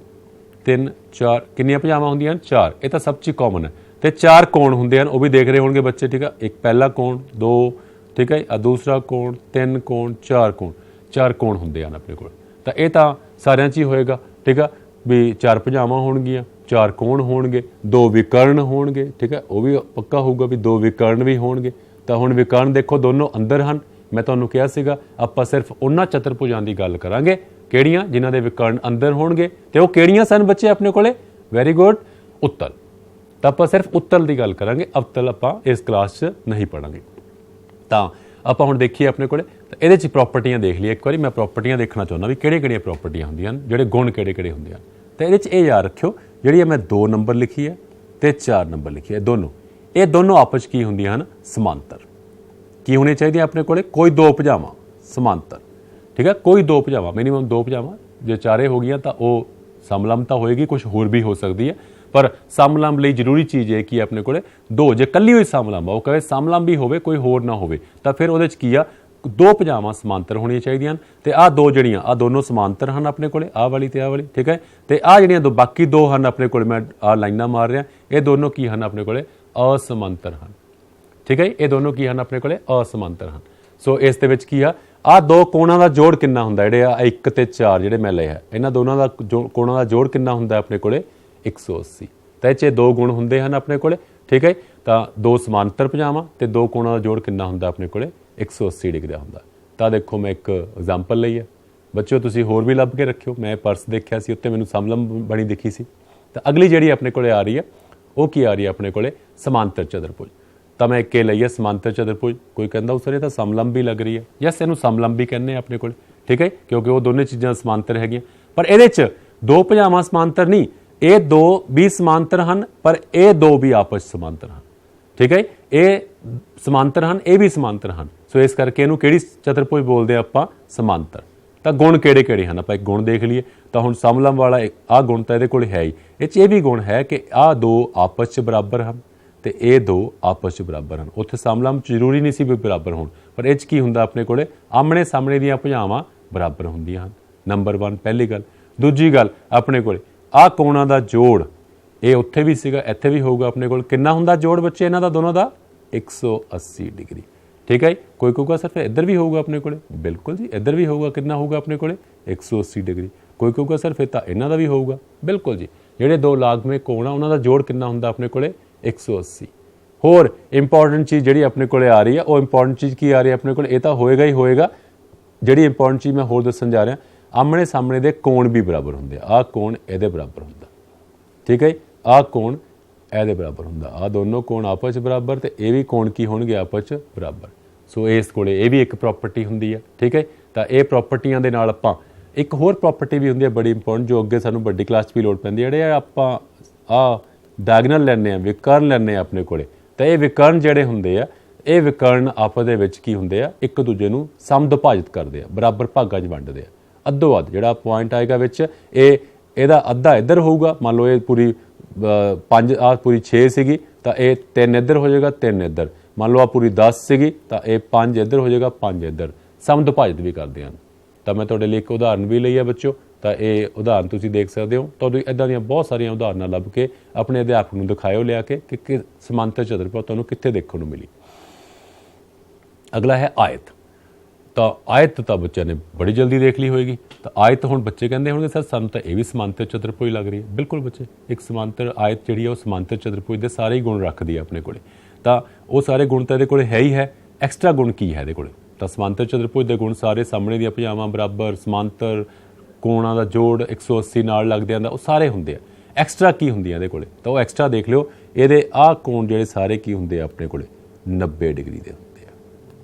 Speaker 1: 3 4, ਕਿੰਨੀਆਂ ਭੁਜਾਵਾਂ ਹੁੰਦੀਆਂ ਹਨ, ਚਾਰ। ਇਹ ਤਾਂ ਸਭ 'ਚ ਕਾਮਨ ਹੈ। ਤੇ ਚਾਰ ਕੋਣ ਹੁੰਦੇ ਹਨ, ਉਹ ਵੀ ਦੇਖ ਰਹੇ ਹੋਣਗੇ ਬੱਚੇ, ਠੀਕ ਹੈ। ਇੱਕ ਪਹਿਲਾ ਕੋਣ, 2, ਠੀਕ ਹੈ, ਦੂਸਰਾ ਕੋਣ, 3 ਕੋਣ, 4 ਕੋਣ, ਚਾਰ ਕੋਣ ਹੁੰਦੇ ਹਨ ਆਪਣੇ ਕੋਲ। ਤਾਂ ਇਹ ਤਾਂ ਸਾਰਿਆਂ 'ਚ ਹੀ ਹੋਏਗਾ, ਠੀਕ ਆ, ਵੀ ਚਾਰ ਭੁਜਾਵਾਂ ਹੋਣਗੀਆਂ, ਚਾਰ ਕੋਣ ਹੋਣਗੇ, ਦੋ ਵਿਕਰਨ ਹੋਣਗੇ, ਠੀਕ ਹੈ, ਉਹ ਵੀ ਪੱਕਾ ਹੋਊਗਾ ਵੀ ਦੋ ਵਿਕਰਨ ਵੀ ਹੋਣਗੇ। ਤਾਂ ਹੁਣ ਵਿਕਰਨ ਦੇਖੋ ਦੋਨੋਂ ਅੰਦਰ ਹਨ। ਮੈਂ ਤੁਹਾਨੂੰ ਕਿਹਾ ਸੀਗਾ ਆਪਾਂ ਸਿਰਫ ਉਹਨਾਂ ਚਤੁਰਭੁਜਾਂ ਦੀ ਗੱਲ ਕਰਾਂਗੇ ਕਿਹੜੀਆਂ ਜਿਨ੍ਹਾਂ ਦੇ ਵਿਕਰਨ ਅੰਦਰ ਹੋਣਗੇ। ਤੇ ਉਹ ਕਿਹੜੀਆਂ ਸਨ ਬੱਚੇ ਆਪਣੇ ਕੋਲੇ, ਵੈਰੀ ਗੁੱਡ, ਉੱਤਲ। ਤਾਂ ਆਪਾਂ ਸਿਰਫ ਉੱਤਲ ਦੀ ਗੱਲ ਕਰਾਂਗੇ, ਅਵਤਲ ਆਪਾਂ ਇਸ ਕਲਾਸ 'ਚ ਨਹੀਂ ਪੜਾਂਗੇ। ਤਾਂ ਆਪਾਂ ਹੁਣ ਦੇਖੀਏ ਆਪਣੇ ਕੋਲੇ, ਤਾਂ ਇਹਦੇ 'ਚ ਪ੍ਰੋਪਰਟੀਆਂ ਦੇਖ ਲਈਏ ਇੱਕ ਵਾਰੀ। ਮੈਂ ਪ੍ਰੋਪਰਟੀਆਂ ਦੇਖਣਾ ਚਾਹੁੰਦਾ ਵੀ ਕਿਹੜੀਆਂ ਪ੍ਰੋਪਰਟੀਆਂ ਹੁੰਦੀਆਂ ਹਨ, ਜਿਹੜੇ ਗੁਣ ਕਿਹੜੇ ਹੁੰਦੇ ਹਨ। ਤਾਂ ਇਹਦੇ 'ਚ ਇਹ ਯਾਦ ਰੱਖਿਓ, ਜਿਹੜੀ ਮੈਂ 2 ਨੰਬਰ ਲਿਖੀ ਹੈ, ਤੇ 4 ਨੰਬਰ ਲਿਖਿਆ। ਇਹ ਦੋਨੋਂ ਆਪਸ 'ਚ ਕੀ ਹੁੰਦੀਆਂ ਹਨ? ਸਮਾਂਤਰ। ਕੀ ਹੋਣੀ ਚਾਹੀਦੀ ਆਪਣੇ ਕੋਲੇ? ਕੋਈ ਦੋ ਭੁਜਾਵਾਂ ਸਮਾਂਤਰ। ਠੀਕ ਹੈ, ਕੋਈ ਦੋ ਭੁਜਾਵਾਂ, ਮਿਨੀਮਮ ਦੋ ਭੁਜਾਵਾਂ। ਜੇ ਚਾਰੇ ਹੋ ਗਈਆਂ ਤਾਂ ਉਹ ਸਮਲੰਬ ਤਾਂ ਹੋਏਗੀ, ਕੁਝ ਹੋਰ ਵੀ ਹੋ ਸਕਦੀ ਹੈ, ਪਰ ਸਮਲੰਬ ਲਈ ਜ਼ਰੂਰੀ ਚੀਜ਼ ਇਹ ਕਿ ਆਪਣੇ ਕੋਲੇ ਦੋ। ਜੇ ਕੱਲੀ ਹੋਈ ਸਮਲੰਬ ਆ, ਉਹ ਕਹੇ ਸਮਲੰਬ ਵੀ ਹੋਵੇ ਕੋਈ ਹੋਰ ਨਾ ਹੋਵੇ, ਤਾਂ ਫਿਰ ਉਹਦੇ 'ਚ ਕੀ ਆ? ਦੋ ਭੁਜਾਵਾਂ ਸਮਾਂਤਰ ਹੋਣੀਆਂ ਚਾਹੀਦੀਆਂ ਹਨ। ਤੇ ਆਹ ਦੋ ਜਿਹੜੀਆਂ ਆ ਦੋਨੋਂ ਸਮਾਂਤਰ ਹਨ ਆਪਣੇ ਕੋਲੇ, ਆਹ ਵਾਲੀ ਤੇ ਆਹ ਵਾਲੀ। ਠੀਕ ਹੈ, ਤੇ ਆਹ ਜਿਹੜੀਆਂ ਦੋ ਬਾਕੀ ਦੋ ਹਨ ਆਪਣੇ ਕੋਲੇ, ਮੈਂ ਆਹ ਲਾਈਨਾਂ ਮਾਰ ਰਿਹਾ, ਇਹ ਦੋਨੋਂ ਕੀ ਹਨ ਆਪਣੇ ਕੋਲੇ? ਅਸਮਾਂਤਰ ਹਨ। ਠੀਕ ਹੈ, ਇਹ ਦੋਨੋਂ ਕੀ ਹਨ ਆਪਣੇ ਕੋਲੇ? ਅਸਮਾਂਤਰ ਹਨ। ਸੋ ਇਸ ਦੇ ਵਿੱਚ ਕੀ ਆ? ਆਹ ਦੋ ਕੋਣਾਂ ਦਾ ਜੋੜ ਕਿੰਨਾ ਹੁੰਦਾ? ਜਿਹੜੇ ਆ 1 ਤੇ 4 ਜਿਹੜੇ ਮੈਂ ਲਿਆ, ਇਹਨਾਂ ਦੋਨਾਂ ਦਾ ਕੋਣਾਂ ਦਾ ਜੋੜ ਕਿੰਨਾ ਹੁੰਦਾ ਆਪਣੇ ਕੋਲੇ? 180। ਤਾਂ ਇਹ 'ਚ ਦੋ ਗੁਣ ਹੁੰਦੇ ਹਨ ਆਪਣੇ ਕੋਲੇ। ਠੀਕ ਹੈ, ਤਾਂ ਦੋ ਸਮਾਂਤਰ ਭੁਜਾਵਾਂ ਤੇ ਦੋ ਕੋਣਾਂ ਦਾ ਜੋੜ ਕਿੰਨਾ ਹੁੰਦਾ ਆਪਣੇ ਕੋਲੇ? 180 ਡਿਗਰੀ ਦਾ ਹੁੰਦਾ। ਤਾਂ ਦੇਖੋ, ਮੈਂ ਇੱਕ ਐਗਜ਼ਾਮਪਲ ਲਈ ਹੈ ਬੱਚਿਓ, ਤੁਸੀਂ ਹੋਰ ਵੀ ਲੱਭ ਕੇ ਰੱਖਿਓ। ਮੈਂ ਪਰਸ ਦੇਖਿਆ ਸੀ, ਉੱਤੇ ਮੈਨੂੰ ਸਮਲੰਬ ਬਣੀ ਦਿਖੀ ਸੀ। ਤਾਂ ਅਗਲੀ ਜਿਹੜੀ ਆਪਣੇ ਕੋਲੇ ਆ ਰਹੀ ਹੈ, ਉਹ ਕੀ ਆ ਰਹੀ ਹੈ ਆਪਣੇ ਕੋਲੇ? ਸਮਾਂਤਰ ਚਤੁਰਭੁਜ। ਤਾਂ ਮੈਂ ਇੱਕ ਲਈ ਹੈ ਸਮਾਂਤਰ ਚਤੁਰਭੁਜ। ਕੋਈ ਕਹਿੰਦਾ ਉਸ ਇਹ ਤਾਂ ਸਮਲੰਬ ਵੀ ਲੱਗ ਰਹੀ ਹੈ। ਯਸ, ਇਹਨੂੰ ਸਮਲੰਬ ਵੀ ਕਹਿੰਦੇ ਆ ਆਪਣੇ ਕੋਲ। ਠੀਕ ਹੈ, ਕਿਉਂਕਿ ਉਹ ਦੋਨੇ ਚੀਜ਼ਾਂ ਸਮਾਂਤਰ ਹੈਗੀਆਂ। ਪਰ ਇਹਦੇ 'ਚ ਦੋ ਭੁਜਾਵਾਂ ਸਮਾਂਤਰ ਨਹੀਂ, ਇਹ ਦੋ ਵੀ ਸਮਾਂਤਰ ਹਨ, ਪਰ ਇਹ ਦੋ ਵੀ ਆਪਸ 'ਚ ਸਮਾਂਤਰ ਹਨ। ਠੀਕ ਹੈ, ਇਹ ਸਮਾਂਤਰ ਹਨ, ਇਹ ਵੀ ਸਮਾਂਤਰ ਹਨ। ਸੋ ਇਸ ਕਰਕੇ ਇਹਨੂੰ ਕਿਹੜੀ ਚਤੁਰਭੁਜ ਬੋਲਦੇ ਆ ਆਪਾਂ? ਸਮਾਂਤਰ। ਤਾਂ ਗੁਣ ਕਿਹੜੇ ਕਿਹੜੇ ਹਨ? ਆਪਾਂ ਇੱਕ ਗੁਣ ਦੇਖ ਲਈਏ। ਤਾਂ ਹੁਣ ਸਮਲੰਬ ਵਾਲਾ ਆਹ ਗੁਣ ਤਾਂ ਇਹਦੇ ਕੋਲ ਹੈ ਹੀ। ਇਹ 'ਚ ਇਹ ਵੀ ਗੁਣ ਹੈ ਕਿ ਆਹ ਦੋ ਆਪਸ 'ਚ ਬਰਾਬਰ ਹਨ ਤੇ ਇਹ ਦੋ ਆਪਸ 'ਚ ਬਰਾਬਰ ਹਨ। ਉੱਥੇ ਸਮਲੰਬ 'ਚ ਜ਼ਰੂਰੀ ਨਹੀਂ ਸੀ ਵੀ ਬਰਾਬਰ ਹੋਣ, ਪਰ ਇਹ 'ਚ ਕੀ ਹੁੰਦਾ ਆਪਣੇ ਕੋਲੇ? ਆਮਣੇ ਸਾਹਮਣੇ ਦੀਆਂ ਭੁਜਾਵਾਂ ਬਰਾਬਰ ਹੁੰਦੀਆਂ ਹਨ। ਨੰਬਰ 1 ਪਹਿਲੀ ਗੱਲ। ਦੂਜੀ ਗੱਲ, ਆਪਣੇ ਕੋਲੇ ਆਹ ਕੋਣਾਂ ਦਾ ਜੋੜ, ਇਹ ਉੱਥੇ ਵੀ ਸੀਗਾ, ਇੱਥੇ ਵੀ ਹੋਊਗਾ ਆਪਣੇ ਕੋਲ। ਕਿੰਨਾ ਹੁੰਦਾ ਜੋੜ ਬੱਚੇ ਇਹਨਾਂ ਦਾ ਦੋਨੋਂ ਦਾ? 180 ਡਿਗਰੀ। ਠੀਕ ਹੈ, ਕੋਈ ਕਹੂਗਾ ਸਰ ਫਿਰ ਇੱਧਰ ਵੀ ਹੋਊਗਾ ਆਪਣੇ ਕੋਲੇ। ਬਿਲਕੁਲ ਜੀ, ਇੱਧਰ ਵੀ ਹੋਊਗਾ। ਕਿੰਨਾ ਹੋਊਗਾ ਆਪਣੇ ਕੋਲੇ? 180 ਡਿਗਰੀ। ਕੋਈ ਕਹੂਗਾ ਸਰ ਫਿਰ ਤਾਂ ਇਹਨਾਂ ਦਾ ਵੀ ਹੋਊਗਾ। ਬਿਲਕੁਲ ਜੀ, ਜਿਹੜੇ ਦੋ ਲਾਗਵੇਂ ਕੋਣ ਆ ਉਹਨਾਂ ਦਾ ਜੋੜ ਕਿੰਨਾ ਹੁੰਦਾ ਆਪਣੇ ਕੋਲੇ? 180। ਹੋਰ ਇੰਪੋਰਟੈਂਟ ਚੀਜ਼ ਜਿਹੜੀ ਆਪਣੇ ਕੋਲੇ ਆ ਰਹੀ ਹੈ, ਉਹ ਇੰਪੋਰਟੈਂਟ ਚੀਜ਼ ਕੀ ਆ ਰਹੀ ਹੈ ਆਪਣੇ ਕੋਲ? ਇਹ ਤਾਂ ਹੋਏਗਾ ਹੀ ਹੋਏਗਾ। ਜਿਹੜੀ ਇੰਪੋਰਟੈਂਟ ਚੀਜ਼ ਮੈਂ ਹੋਰ ਦੱਸਣ ਜਾ ਰਿਹਾ, ਆਮਣੇ ਸਾਹਮਣੇ ਦੇ ਕੋਣ ਵੀ ਬਰਾਬਰ ਹੁੰਦੇ ਆ। ਆਹ ਕੋਣ ਇਹਦੇ ਬਰਾਬਰ ਹੁੰਦਾ। ਠੀਕ ਹੈ, ਆਹ ਕੋਣ ਇਹਦੇ ਬਰਾਬਰ ਹੁੰਦਾ। ਆਹ ਦੋਨੋਂ ਕੋਣ ਆਪਸ 'ਚ ਬਰਾਬਰ, ਤੇ ਇਹ ਵੀ ਕੋਣ ਕੀ ਹੋਣਗੇ? ਆਪਸ 'ਚ ਬਰਾਬਰ। ਸੋ ਇਸ ਕੋਲੇ ਇਹ ਵੀ ਇੱਕ ਪ੍ਰੋਪਰਟੀ ਹੁੰਦੀ ਹੈ। ਠੀਕ ਹੈ, ਤਾਂ ਇਹ ਪ੍ਰੋਪਰਟੀਆਂ ਦੇ ਨਾਲ ਆਪਾਂ ਇੱਕ ਹੋਰ ਪ੍ਰੋਪਰਟੀ ਵੀ ਹੁੰਦੀ ਹੈ ਬੜੀ ਇੰਪੋਰਟੈਂਟ, ਜੋ ਅੱਗੇ ਸਾਨੂੰ ਵੱਡੀ ਕਲਾਸ 'ਚ ਵੀ ਲੋੜ ਪੈਂਦੀ ਹੈ। ਜਿਹੜੇ ਆਪਾਂ ਆਹ ਡਾਇਗਨਲ ਲੈਂਦੇ ਆ, ਵਿਕਰਨ ਲੈਂਦੇ ਆ ਆਪਣੇ ਕੋਲੇ, ਤਾਂ ਇਹ ਵਿਕਰਨ ਜਿਹੜੇ ਹੁੰਦੇ ਆ, ਇਹ ਵਿਕਰਨ ਆਪਸ ਦੇ ਵਿੱਚ ਕੀ ਹੁੰਦੇ ਆ? ਇੱਕ ਦੂਜੇ ਨੂੰ ਸਮਦੁਭਾਜਿਤ ਕਰਦੇ ਆ, ਬਰਾਬਰ ਭਾਗਾਂ 'ਚ ਵੰਡਦੇ ਆ। ਅੱਧੋ ਅੱਧ ਜਿਹੜਾ ਪੁਆਇੰਟ ਆਏਗਾ ਵਿੱਚ, ਇਹਦਾ ਅੱਧਾ ਇੱਧਰ ਹੋਊਗਾ। ਮੰਨ ਲਓ ਇਹ ਪੂਰੀ 5 ਆ ਪੂਰੀ 6 ਸੀਗੀ, ਤਾਂ ਇਹ 3 ਇੱਧਰ ਹੋ ਜਾਏਗਾ, 3 ਇੱਧਰ। ਮੰਨ ਲਓ ਆ ਪੂਰੀ 10 ਸੀਗੀ, ਤਾਂ ਇਹ 5 ਇੱਧਰ ਹੋ ਜਾਏਗਾ, 5 ਇੱਧਰ। ਸਮਦੁਭਾਜਿਤ ਵੀ ਕਰਦੇ ਹਨ। ਤਾਂ ਮੈਂ ਤੁਹਾਡੇ ਲਈ ਇੱਕ ਉਦਾਹਰਨ ਵੀ ਲਈ ਹੈ ਬੱਚਿਓ, ਤਾਂ ਇਹ ਉਦਾਹਰਨ ਤੁਸੀਂ ਦੇਖ ਸਕਦੇ ਹੋ। ਤੁਹਾਨੂੰ ਇੱਦਾਂ ਦੀਆਂ ਬਹੁਤ ਸਾਰੀਆਂ ਉਦਾਹਰਨਾਂ ਲੱਭ ਕੇ ਆਪਣੇ ਅਧਿਆਪਕ ਨੂੰ ਦਿਖਾਇਓ ਲਿਆ ਕੇ ਕਿ ਸਮਾਂਤਰ ਚਤੁਰਭੁਜ ਤੁਹਾਨੂੰ ਕਿੱਥੇ ਦੇਖਣ ਨੂੰ ਮਿਲੀ। ਅਗਲਾ ਹੈ ਆਇਤ। ਤਾਂ ਆਇਤ ਤਾਂ ਬੱਚਿਆਂ ਨੇ ਬੜੀ ਜਲਦੀ ਦੇਖ ਲਈ ਹੋਏਗੀ। ਤਾਂ ਆਇਤ ਹੁਣ ਬੱਚੇ ਕਹਿੰਦੇ ਹੋਣਗੇ ਸਰ ਸਾਨੂੰ ਤਾਂ ਇਹ ਵੀ ਸਮਾਂਤਰ ਚਤੁਰਭੁਜ ਲੱਗ ਰਹੀ ਹੈ। ਬਿਲਕੁਲ ਬੱਚੇ, ਇੱਕ ਸਮਾਂਤਰ ਆਇਤ ਜਿਹੜੀ ਹੈ ਉਹ ਸਮਾਂਤਰ ਚਤੁਰਭੁਜ ਦੇ ਸਾਰੇ ਹੀ ਗੁਣ ਰੱਖਦੀ ਹੈ ਆਪਣੇ ਕੋਲੇ। ਤਾਂ ਉਹ ਸਾਰੇ ਗੁਣ ਤਾਂ ਇਹਦੇ ਕੋਲੇ ਹੈ ਹੀ ਹੈ। ਐਕਸਟਰਾ ਗੁਣ ਕੀ ਹੈ ਇਹਦੇ ਕੋਲੇ? ਤਾਂ ਸਮਾਂਤਰ ਚਤੁਰਭੁਜ ਦੇ ਗੁਣ ਸਾਰੇ ਸਾਹਮਣੇ ਦੀਆਂ ਭੁਜਾਵਾਂ ਬਰਾਬਰ, ਸਮਾਂਤਰ, ਕੋਣਾਂ ਦਾ ਜੋੜ 180 ਨਾਲ ਲੱਗਦੇ ਆਂਦਾ, ਉਹ ਸਾਰੇ ਹੁੰਦੇ ਆ। ਐਕਸਟਰਾ ਕੀ ਹੁੰਦੀਆਂ ਇਹਦੇ ਕੋਲੇ? ਤਾਂ ਉਹ ਐਕਸਟਰਾ ਦੇਖ ਲਿਓ। ਇਹਦੇ ਆਹ ਕੋਣ ਜਿਹੜੇ ਸਾਰੇ ਕੀ ਹੁੰਦੇ ਆ ਆਪਣੇ ਕੋਲੇ? 90 ਡਿਗਰੀ ਦੇ ਹੁੰਦੇ ਆ।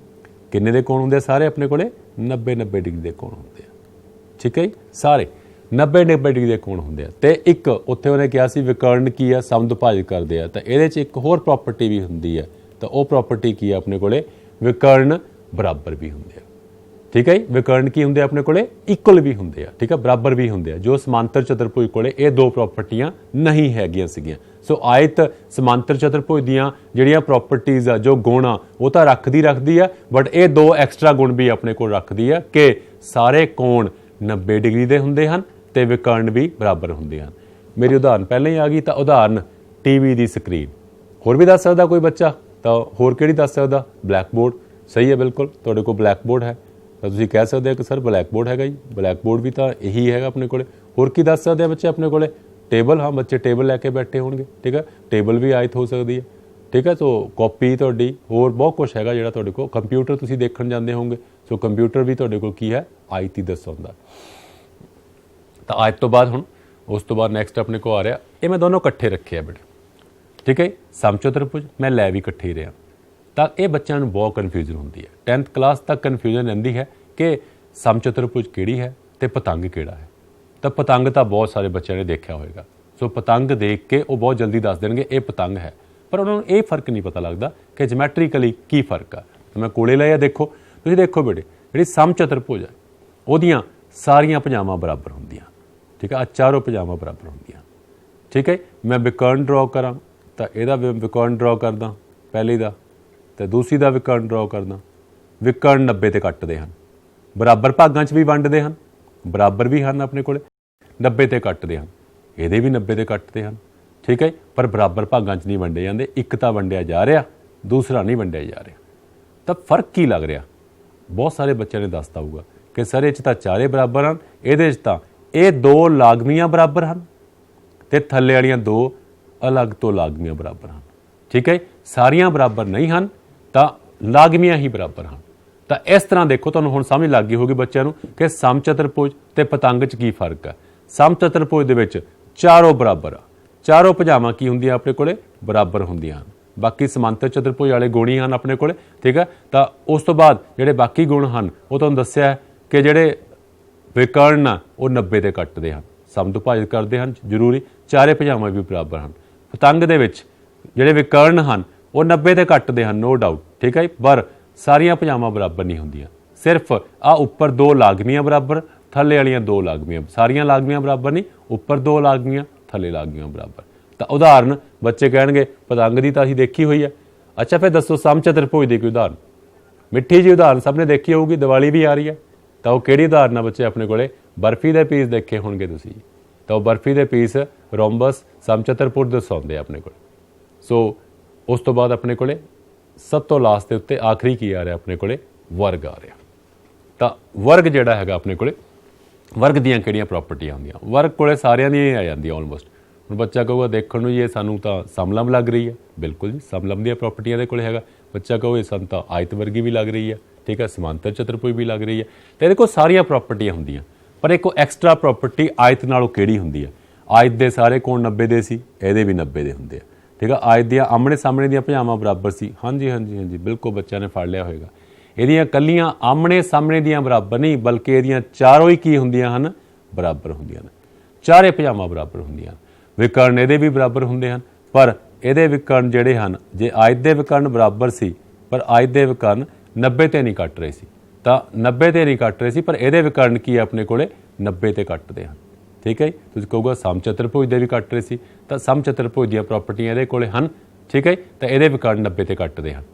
Speaker 1: ਕਿੰਨੇ ਦੇ ਕੋਣ ਹੁੰਦੇ ਆ ਸਾਰੇ ਆਪਣੇ ਕੋਲੇ? 90 ਡਿਗਰੀ ਦੇ ਕੋਣ ਹੁੰਦੇ ਆ। ਠੀਕ ਹੈ ਜੀ, ਸਾਰੇ 90 ਡਿਗਰੀ ਦੇ ਕੋਣ ਹੁੰਦੇ ਆ। ਤੇ ਇੱਕ ਉੱਥੇ ਉਹਨੇ ਕਿਹਾ ਸੀ ਵਿਕਰਨ ਕੀ ਆ? ਸਮਦੁਭਾਜਿਤ ਕਰਦੇ ਆ। ਤਾਂ ਇਹਦੇ 'ਚ ਇੱਕ ਹੋਰ ਪ੍ਰੋਪਰਟੀ ਵੀ ਹੁੰਦੀ ਹੈ। ਤਾਂ ਉਹ ਪ੍ਰੋਪਰਟੀ ਕੀ ਆ ਆਪਣੇ ਕੋਲੇ? ਵਿਕਰਨ ਬਰਾਬਰ ਵੀ ਹੁੰਦੇ ਆ। ਠੀਕ ਹੈ ਜੀ, ਵਿਕਰਨ ਕੀ ਹੁੰਦੇ ਆਪਣੇ ਕੋਲੇ? ਇਕੁਅਲ ਵੀ ਹੁੰਦੇ ਆ। ਠੀਕ ਹੈ, ਬਰਾਬਰ ਵੀ ਹੁੰਦੇ ਆ। ਜੋ ਸਮਾਂਤਰ ਚਤੁਰਭੁਜ ਕੋਲੇ ਇਹ ਦੋ ਪ੍ਰੋਪਰਟੀਆਂ ਨਹੀਂ ਹੈਗੀਆਂ ਸੀਗੀਆਂ। ਸੋ ਆਇਤ ਸਮਾਂਤਰ ਚਤੁਰਭੁਜ ਦੀਆਂ ਜਿਹੜੀਆਂ ਪ੍ਰੋਪਰਟੀਜ਼ ਆ, ਜੋ ਗੁਣ ਆ, ਉਹ ਤਾਂ ਰੱਖਦੀ ਆ, ਬਟ ਇਹ ਦੋ ਐਕਸਟਰਾ ਗੁਣ ਵੀ ਆਪਣੇ ਕੋਲ ਰੱਖਦੀ ਆ ਕਿ ਸਾਰੇ ਕੋਣ 90 ਡਿਗਰੀ ਦੇ ਹੁੰਦੇ ਹਨ ਤੇ ਵਿਕਰਨ ਵੀ ਬਰਾਬਰ ਹੁੰਦੇ ਹਨ। ਮੇਰੀ ਉਦਾਹਰਨ ਪਹਿਲਾਂ ਹੀ ਆ ਗਈ। ਤਾਂ ਉਦਾਹਰਨ ਟੀਵੀ ਦੀ ਸਕਰੀਨ। ਹੋਰ ਵੀ ਦੱਸ ਸਕਦਾ ਕੋਈ ਬੱਚਾ? ਤਾਂ ਹੋਰ ਕਿਹੜੀ ਦੱਸ ਸਕਦਾ? Black board. ਸਹੀ ਹੈ, ਬਿਲਕੁਲ ਤੁਹਾਡੇ ਕੋਲ ਬਲੈਕ ਬੋਰਡ ਹੈ, ਤਾਂ ਤੁਸੀਂ ਕਹਿ ਸਕਦੇ ਹੋ ਕਿ ਸਰ ਬਲੈਕ ਬੋਰਡ ਹੈਗਾ ਜੀ। ਬਲੈਕ ਬੋਰਡ ਵੀ ਤਾਂ ਇਹੀ ਹੈਗਾ ਆਪਣੇ ਕੋਲੇ। ਹੋਰ ਕੀ ਦੱਸ ਸਕਦੇ ਆ ਬੱਚੇ ਆਪਣੇ ਕੋਲੇ? ਟੇਬਲ। ਹਾਂ, ਬੱਚੇ ਟੇਬਲ ਲੈ ਕੇ ਬੈਠੇ ਹੋਣਗੇ। ਠੀਕ ਹੈ, ਟੇਬਲ ਵੀ ਆਇਤ ਹੋ ਸਕਦੀ ਹੈ। ਠੀਕ ਹੈ, ਸੋ ਕਾਪੀ ਤੁਹਾਡੀ, ਹੋਰ ਬਹੁਤ ਕੁਛ ਹੈਗਾ ਜਿਹੜਾ ਤੁਹਾਡੇ ਕੋਲ। ਕੰਪਿਊਟਰ ਤੁਸੀਂ ਦੇਖਣ ਜਾਂਦੇ ਹੋਵੋਗੇ, ਸੋ ਕੰਪਿਊਟਰ ਵੀ ਤੁਹਾਡੇ ਕੋਲ ਕੀ ਹੈ? ਆਇਤ ਹੀ ਦਰਸਾਉਂਦਾ। ਤਾਂ ਆਇਤ ਤੋਂ ਬਾਅਦ ਹੁਣ ਉਸ ਤੋਂ ਬਾਅਦ ਨੈਕਸਟ ਆਪਣੇ ਕੋਲ ਆ ਰਿਹਾ, ਇਹ ਮੈਂ ਦੋਨੋਂ ਇਕੱਠੇ ਰੱਖੇ ਆ ਬੇਟੇ। ਠੀਕ ਹੈ, ਸਮਚਤੁਰਭੁਜ ਮੈਂ ਲੈ ਵੀ ਇਕੱਠੇ ਹੀ ਰਿਹਾ। ਤਾਂ ਇਹ ਬੱਚਿਆਂ ਨੂੰ ਬਹੁਤ ਕਨਫਿਊਜ਼ਨ ਹੁੰਦੀ ਹੈ। 10th ਕਲਾਸ ਤੱਕ ਕਨਫਿਊਜ਼ਨ ਰਹਿੰਦੀ ਹੈ ਕਿ ਸਮਚਤੁਰਭੁਜ ਕਿਹੜੀ ਹੈ ਤੇ ਪਤੰਗ ਕਿਹੜਾ ਹੈ। ਤਾਂ ਪਤੰਗ ਤਾਂ ਬਹੁਤ ਸਾਰੇ ਬੱਚਿਆਂ ਨੇ ਦੇਖਿਆ ਹੋਵੇਗਾ। सो पतंग देख के वो बहुत जल्दी दस देंगे ये पतंग है, पर उन्होंने ये फर्क नहीं पता लगता कि जमैट्रिकली की फर्क आ। तो मैं कोले लिया, देखो तुसीं देखो बेटे जी सम चतुर्भुज है ਉਹਦੀਆਂ ਸਾਰੀਆਂ ਭੁਜਾਵਾਂ ਬਰਾਬਰ ਹੁੰਦੀਆਂ, ठीक है, चारों ਭੁਜਾਵਾਂ बराबर ਹੁੰਦੀਆਂ, ठीक है। मैं विकर्ण ड्रॉ करा तो ਇਹਦਾ विकर्ण ड्रॉ करदा पहली ਦਾ ਤੇ दूसरी ਦਾ विकर्ण ड्रॉ करदा। विकर्ण 90 ਤੇ ਕੱਟਦੇ ਹਨ, ਬਰਾਬਰ ਭਾਗਾਂ 'ਚ ਵੀ ਵੰਡਦੇ ਹਨ, ਬਰਾਬਰ ਵੀ ਹਨ ਆਪਣੇ ਕੋਲੇ, 90 ਤੇ ਕੱਟਦੇ ਹਨ, ਇਹਦੇ ਵੀ 90 ਤੇ ਕੱਟਦੇ ਹਨ, ठीक है। पर बराबर भागों च नहीं वंडे जाते, एक तो वंडिया जा रहा, दूसरा नहीं वंडिया जा रहा। तो फर्क की लग रहा? बहुत सारे बच्चों ने दसता होगा कि सर ये चारे बराबर हैं, ये दो लागमियां बराबर हैं तो थले वालियां दो अलग तो लागमियां बराबर हैं, ठीक है। सारियां बराबर नहीं हैं तो लागमियां ही बराबर हैं। तो इस तरह देखो तुहानूं हुण समझ लग गई होगी बच्चों कि सम चतुर्भुज ते पतंग च की फर्क है। सम चतुर्भुज दे विच चारों बराबर आ, चारों भुजावां की हुंदियां अपने कोले बराबर हुंदियां हन। बाकी समांतर चतुर्भुज वाले गुण ही हैं अपने कोले, ठीक है। तो उस तो बाद जिहड़े बाकी गुण हैं वो तुहानूं दस्सिआ कि जिहड़े विकर्ण आ वो 90 ते कट्टदे हन, सम तो भाजित करदे हन जरूरी, चारे भुजावां भी बराबर हैं। पतंग दे विच जिहड़े विकर्ण हैं वो 90 ते कट्टदे हन, नो डाउट, ठीक है। पर सारियां भुजावां बराबर नहीं हुंदियां, सिर्फ आ उपर दो लागमियां बराबर, थल्ले वालियां दो लागमियां, सारियां लागमियां बराबर नहीं, उपर दो लागमियां थले लागमियां बराबर। तो उदाहरण बच्चे कहेंगे पतंग की तो असीं देखी हुई है, अच्छा फिर दसो सम चतुर्भुज की कोई उदाहरण, मिट्ठी जी उदाहरण सब ने देखी होगी, दिवाली भी आ रही है, तो वो किहड़ी उदाहरण है बच्चे अपने कोले? बर्फी के पीस देखे होंगे तुसीं, तो बर्फी के पीस रोम्बस सम चतुर्भुज दर्शाउंदे अपने कोले। सो उस तो बाद अपने कोले सब तो लास्ट के उत्ते आखिरी की आ रहा अपने कोले? वर्ग आ रहा। तो वर्ग जिहड़ा हैगा अपने कोले, वर्ग दीयां किहड़ियां प्रॉपर्टियां होंदियां? वर्ग कोले सारियां दी आ जांदियां ऑलमोस्ट। हुण बच्चा कहूगा देखण नूं ये सानूं तां समलंब लग रही है, बिल्कुल जी समलंब दीयां प्रॉपर्टियां दे कोले हैगा। बच्चा कहो ये सानूं तां आयत वर्गी भी लग रही है, ठीक है, समांतर चतुर्भुज भी लग रही है, तो इहदे कोल सारियां प्रॉपर्टियां होंदियां। पर एक एक्सट्रा प्रॉपर्टी आयत नालों किहड़ी हुंदी है? आयत दे सारे कोण 90 दे सी, इहदे भी 90 दे हुंदे आ, ठीक है। आयत दीयां आमने सामने दीयां भुजावां बराबर सी, हाँ जी हाँ जी हाँ जी बिल्कुल बच्चा ने फड़ लिया होएगा। इहदियां कल्लियां आमने सामने दीयां बराबर नहीं, बल्कि इहदियां चारों ही की हुंदियां हन? बराबर हुंदियां ने, चारे भुजावां बराबर हुंदियां। विकर्ण इहदे भी बराबर हुंदे हन, पर इहदे विकर्ण जिहड़े हन, जे आयत दे विकर्ण बराबर सी पर आयत दे विकर्ण 90 ते नहीं कट रहे सी, तां 90 ते नहीं कट रहे सी, पर इहदे विकर्ण की अपने कोले 90 ते कटदे हन, ठीक है। तुसीं कहोगे सम चतुर्भुज दे भी कट रहे सी, तां सम चतुर्भुज दीयां प्रॉपर्टियां इहदे कोले हन, ठीक है, तो इहदे विकर्ण 90 ते कटदे हन।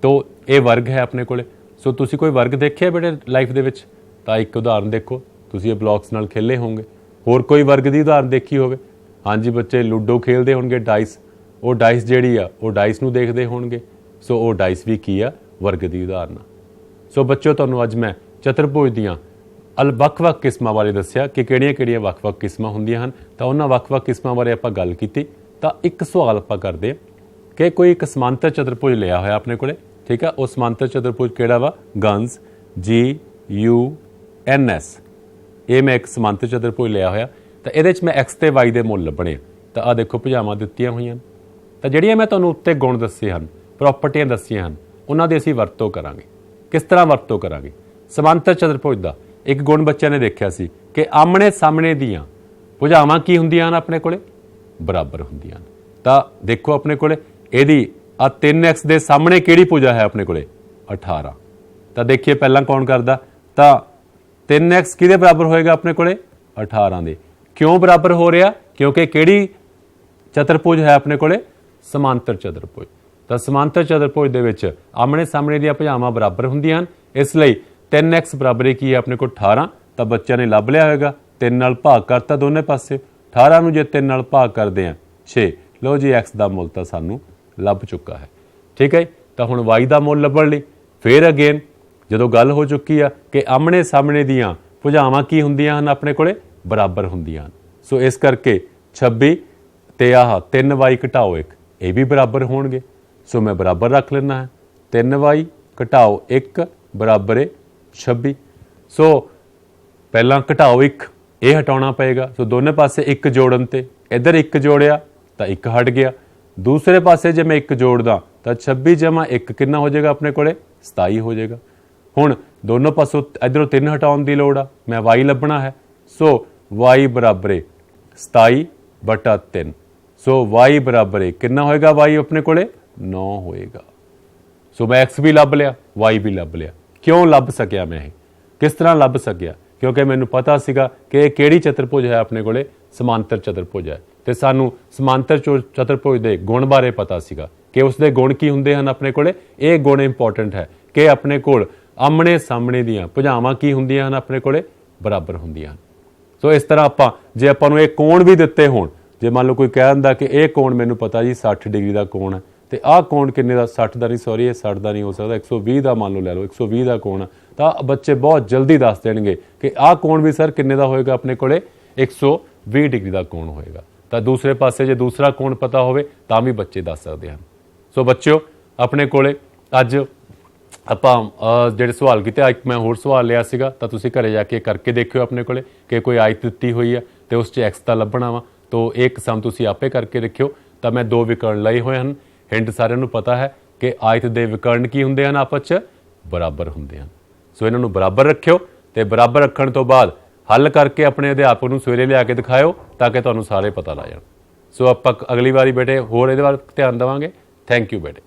Speaker 1: तो ये वर्ग है अपने कोले। सो तुसीं कोई वर्ग देखिआ बेटे लाइफ दे विच? तां एक उदाहरण देखो, तुसीं ये ब्लॉक्स नाल खेले होंगे, होर कोई वर्ग की उदाहरण देखी होवे? हाँ जी बच्चे लूडो खेलते होंगे, डाइस, वो डाइस जिहड़ी आ वो डाइस नूं देखदे होणगे, सो वो डाइस भी की आ? वर्ग की उदाहरण। सो बच्चों तुहानूं अज मैं चतुर्भुज दीयां ਵੱਖ-ਵੱਖ किस्मां बारे दस्सिआ कि किहड़ियां-किहड़ियां ਵੱਖ-ਵੱਖ किस्मां हुंदियां हन। तां उन्हां ਵੱਖ-ਵੱਖ किस्मां बारे आपां गल कीती, तां एक सवाल आपां करदे आ कि कोई एक समांतर चतुर्भुज लिया होया अपने कोले, ठीक है। वो समांतर चतुर्भुज किहड़ा वा? गंज GUNS, ये मैं एक समांतर चतुर्भुज लिया होया, तो इहदे च मैं एक्स ते वाई दे मुੱਲ ਲੱਭਣੇ। तो आ देखो भुजावां दित्तियां होईयां, तो जिहड़ियां मैं तुहानूं उत्ते गुण दस्से हन, प्रॉपर्टियां दस्सियां हन, उन्हां दी असीं वरतों करांगे। किस तरह वरतों करांगे? समांतर चतुर्भुज दा एक गुण बच्चे ने देखा सी कि आमने सामने दियां भुजावां की हुंदियां हन अपने कोले? बराबर हुंदियां हन। तां देखो अपने कोले इहदी आ 3x दे सामने किहड़ी भुजा है अपने कोले? 18। तो देखिए पहला कौन करदा? तां 3x किहदे बराबर होएगा अपने कोले? 18 दे। क्यों बराबर हो रहा? क्योंकि किहड़ी चतुर्भुज है अपने कोले? समांतर चतुर्भुज। तो समांतर चतुर्भुज दे विच आमने सामने दियां भुजावां बराबर हुंदियां हन, इसलिए 3x बराबर की है अपने को 18। तो बच्चे ने लभ लिया होगा, 3 नाल भाग करता दोनों पासे, 18 नूं जे 3 नाल भाग करते हैं 6, लो जी x का मुੱਲ तो सानू लभ चुका है, ठीक है। तो हुण y का मुੱਲ लभण लई फिर अगेन जदों गल हो चुकी है कि आमने सामने दियां भुजावां की हुंदियां हन अपने कोले? बराबर हुंदियां हन। सो इस करके 26 ते आह 3y घटाओ 1 ये भी बराबर होणगे। सो मैं बराबर रख लेना है, 3y घटाओ 1 बराबर है 26। सो पहला घटाओ 1 ये हटाउणा पएगा, सो दोनों पासे 1 जोड़न ते इधर 1 जोड़िया तो 1 हट गया, दूसरे पासे जे मैं 1 जोड़दा तो 26 जमा 1 कितना हो जाएगा अपने कोले? 27 हो जाएगा। हुण दोनों पासों इधरों 3 हटाउण की लोड़ आ, मैं y लभना है, सो y बराबर 27 बटा 3। सो y बराबर 1 कितना होएगा, y अपने कोले 9 होएगा। सो मैं x भी लभ लिया, y भी लभ लिया। क्यों लभ सकिया मैं, किस तरह लभ सकिया, क्योंकि मैनू पता सीगा कि ये किहड़ी चतुर्भुज है अपने कोले, समांतर चतुर्भुज है। तो सानू समांतर चतुर्भुज के गुण बारे पता सीगा कि उसके गुण की हुंदे हन अपने कोले। ये गुण इंपॉर्टेंट है कि अपने कोल आमने सामने दियां भुजावां की हुंदियां हन अपने कोले, बराबर हुंदियां हन। सो इस तरह आपां जे आपां नूं एक कोण भी दिते होण, जे मान लो कोई कह दिंदा कि यह कोण मैनूं पता जी 60 डिग्री का कोण है, तो आह कोण किन्ने दा, 60 का नहीं, सॉरी, 60 का नहीं हो सकता, 120 का मान लो लै लो, 120 का कोण है, तो बच्चे बहुत जल्दी दस देंगे कि आह कोण भी सर किन्ने का होएगा, अपने कोले 120 डिग्री का कोण होएगा। तो दूसरे पासे जे दूसरा कोण पता होवे तां भी बच्चे दस सकते हैं। सो बच्चों अपने कोले अज ਆਪਾਂ ਜਿਹੜੇ सवाल ਕੀਤੇ, ਇੱਕ मैं होर सवाल लिया ਸੀਗਾ, ਤਾਂ ਤੁਸੀਂ ਘਰੇ ਜਾ ਕੇ ਕਰਕੇ ਦੇਖਿਓ अपने ਕੋਲੇ कि कोई आयत ਦਿੱਤੀ ਹੋਈ ਹੈ ਤੇ ਉਸ 'ਚ x ਦਾ ਲੱਭਣਾ ਵਾ। तो एक सम ਤੁਸੀਂ ਆਪੇ ਕਰਕੇ ਰੱਖਿਓ। ਤਾਂ ਮੈਂ ਦੋ ਵਿਕਰਨ ਲਏ ਹੋਏ ਹਨ। ਹਿੰਟ ਸਾਰਿਆਂ ਨੂੰ ਪਤਾ ਹੈ ਕਿ ਆਇਤ ਦੇ ਵਿਕਰਨ ਕੀ ਹੁੰਦੇ ਹਨ, ਆਪਸ 'ਚ ਬਰਾਬਰ ਹੁੰਦੇ ਹਨ। ਸੋ ਇਹਨਾਂ ਨੂੰ ਬਰਾਬਰ ਰੱਖਿਓ ਤੇ ਬਰਾਬਰ ਰੱਖਣ ਤੋਂ ਬਾਅਦ ਹੱਲ ਕਰਕੇ ਆਪਣੇ ਅਧਿਆਪਕ ਨੂੰ ਸਵੇਰੇ ਲਿਆ ਕੇ ਦਿਖਾਇਓ ਤਾਂ ਕਿ ਤੁਹਾਨੂੰ ਸਾਰੇ ਪਤਾ ਲੱਗ ਜਾਣ। ਸੋ ਆਪਾਂ ਅਗਲੀ ਵਾਰੀ ਬੇਟੇ ਹੋਰ ਇਹਦੇ ਵੱਲ ਧਿਆਨ ਦੇਵਾਂਗੇ। ਥੈਂਕ ਯੂ ਬੇਟੇ।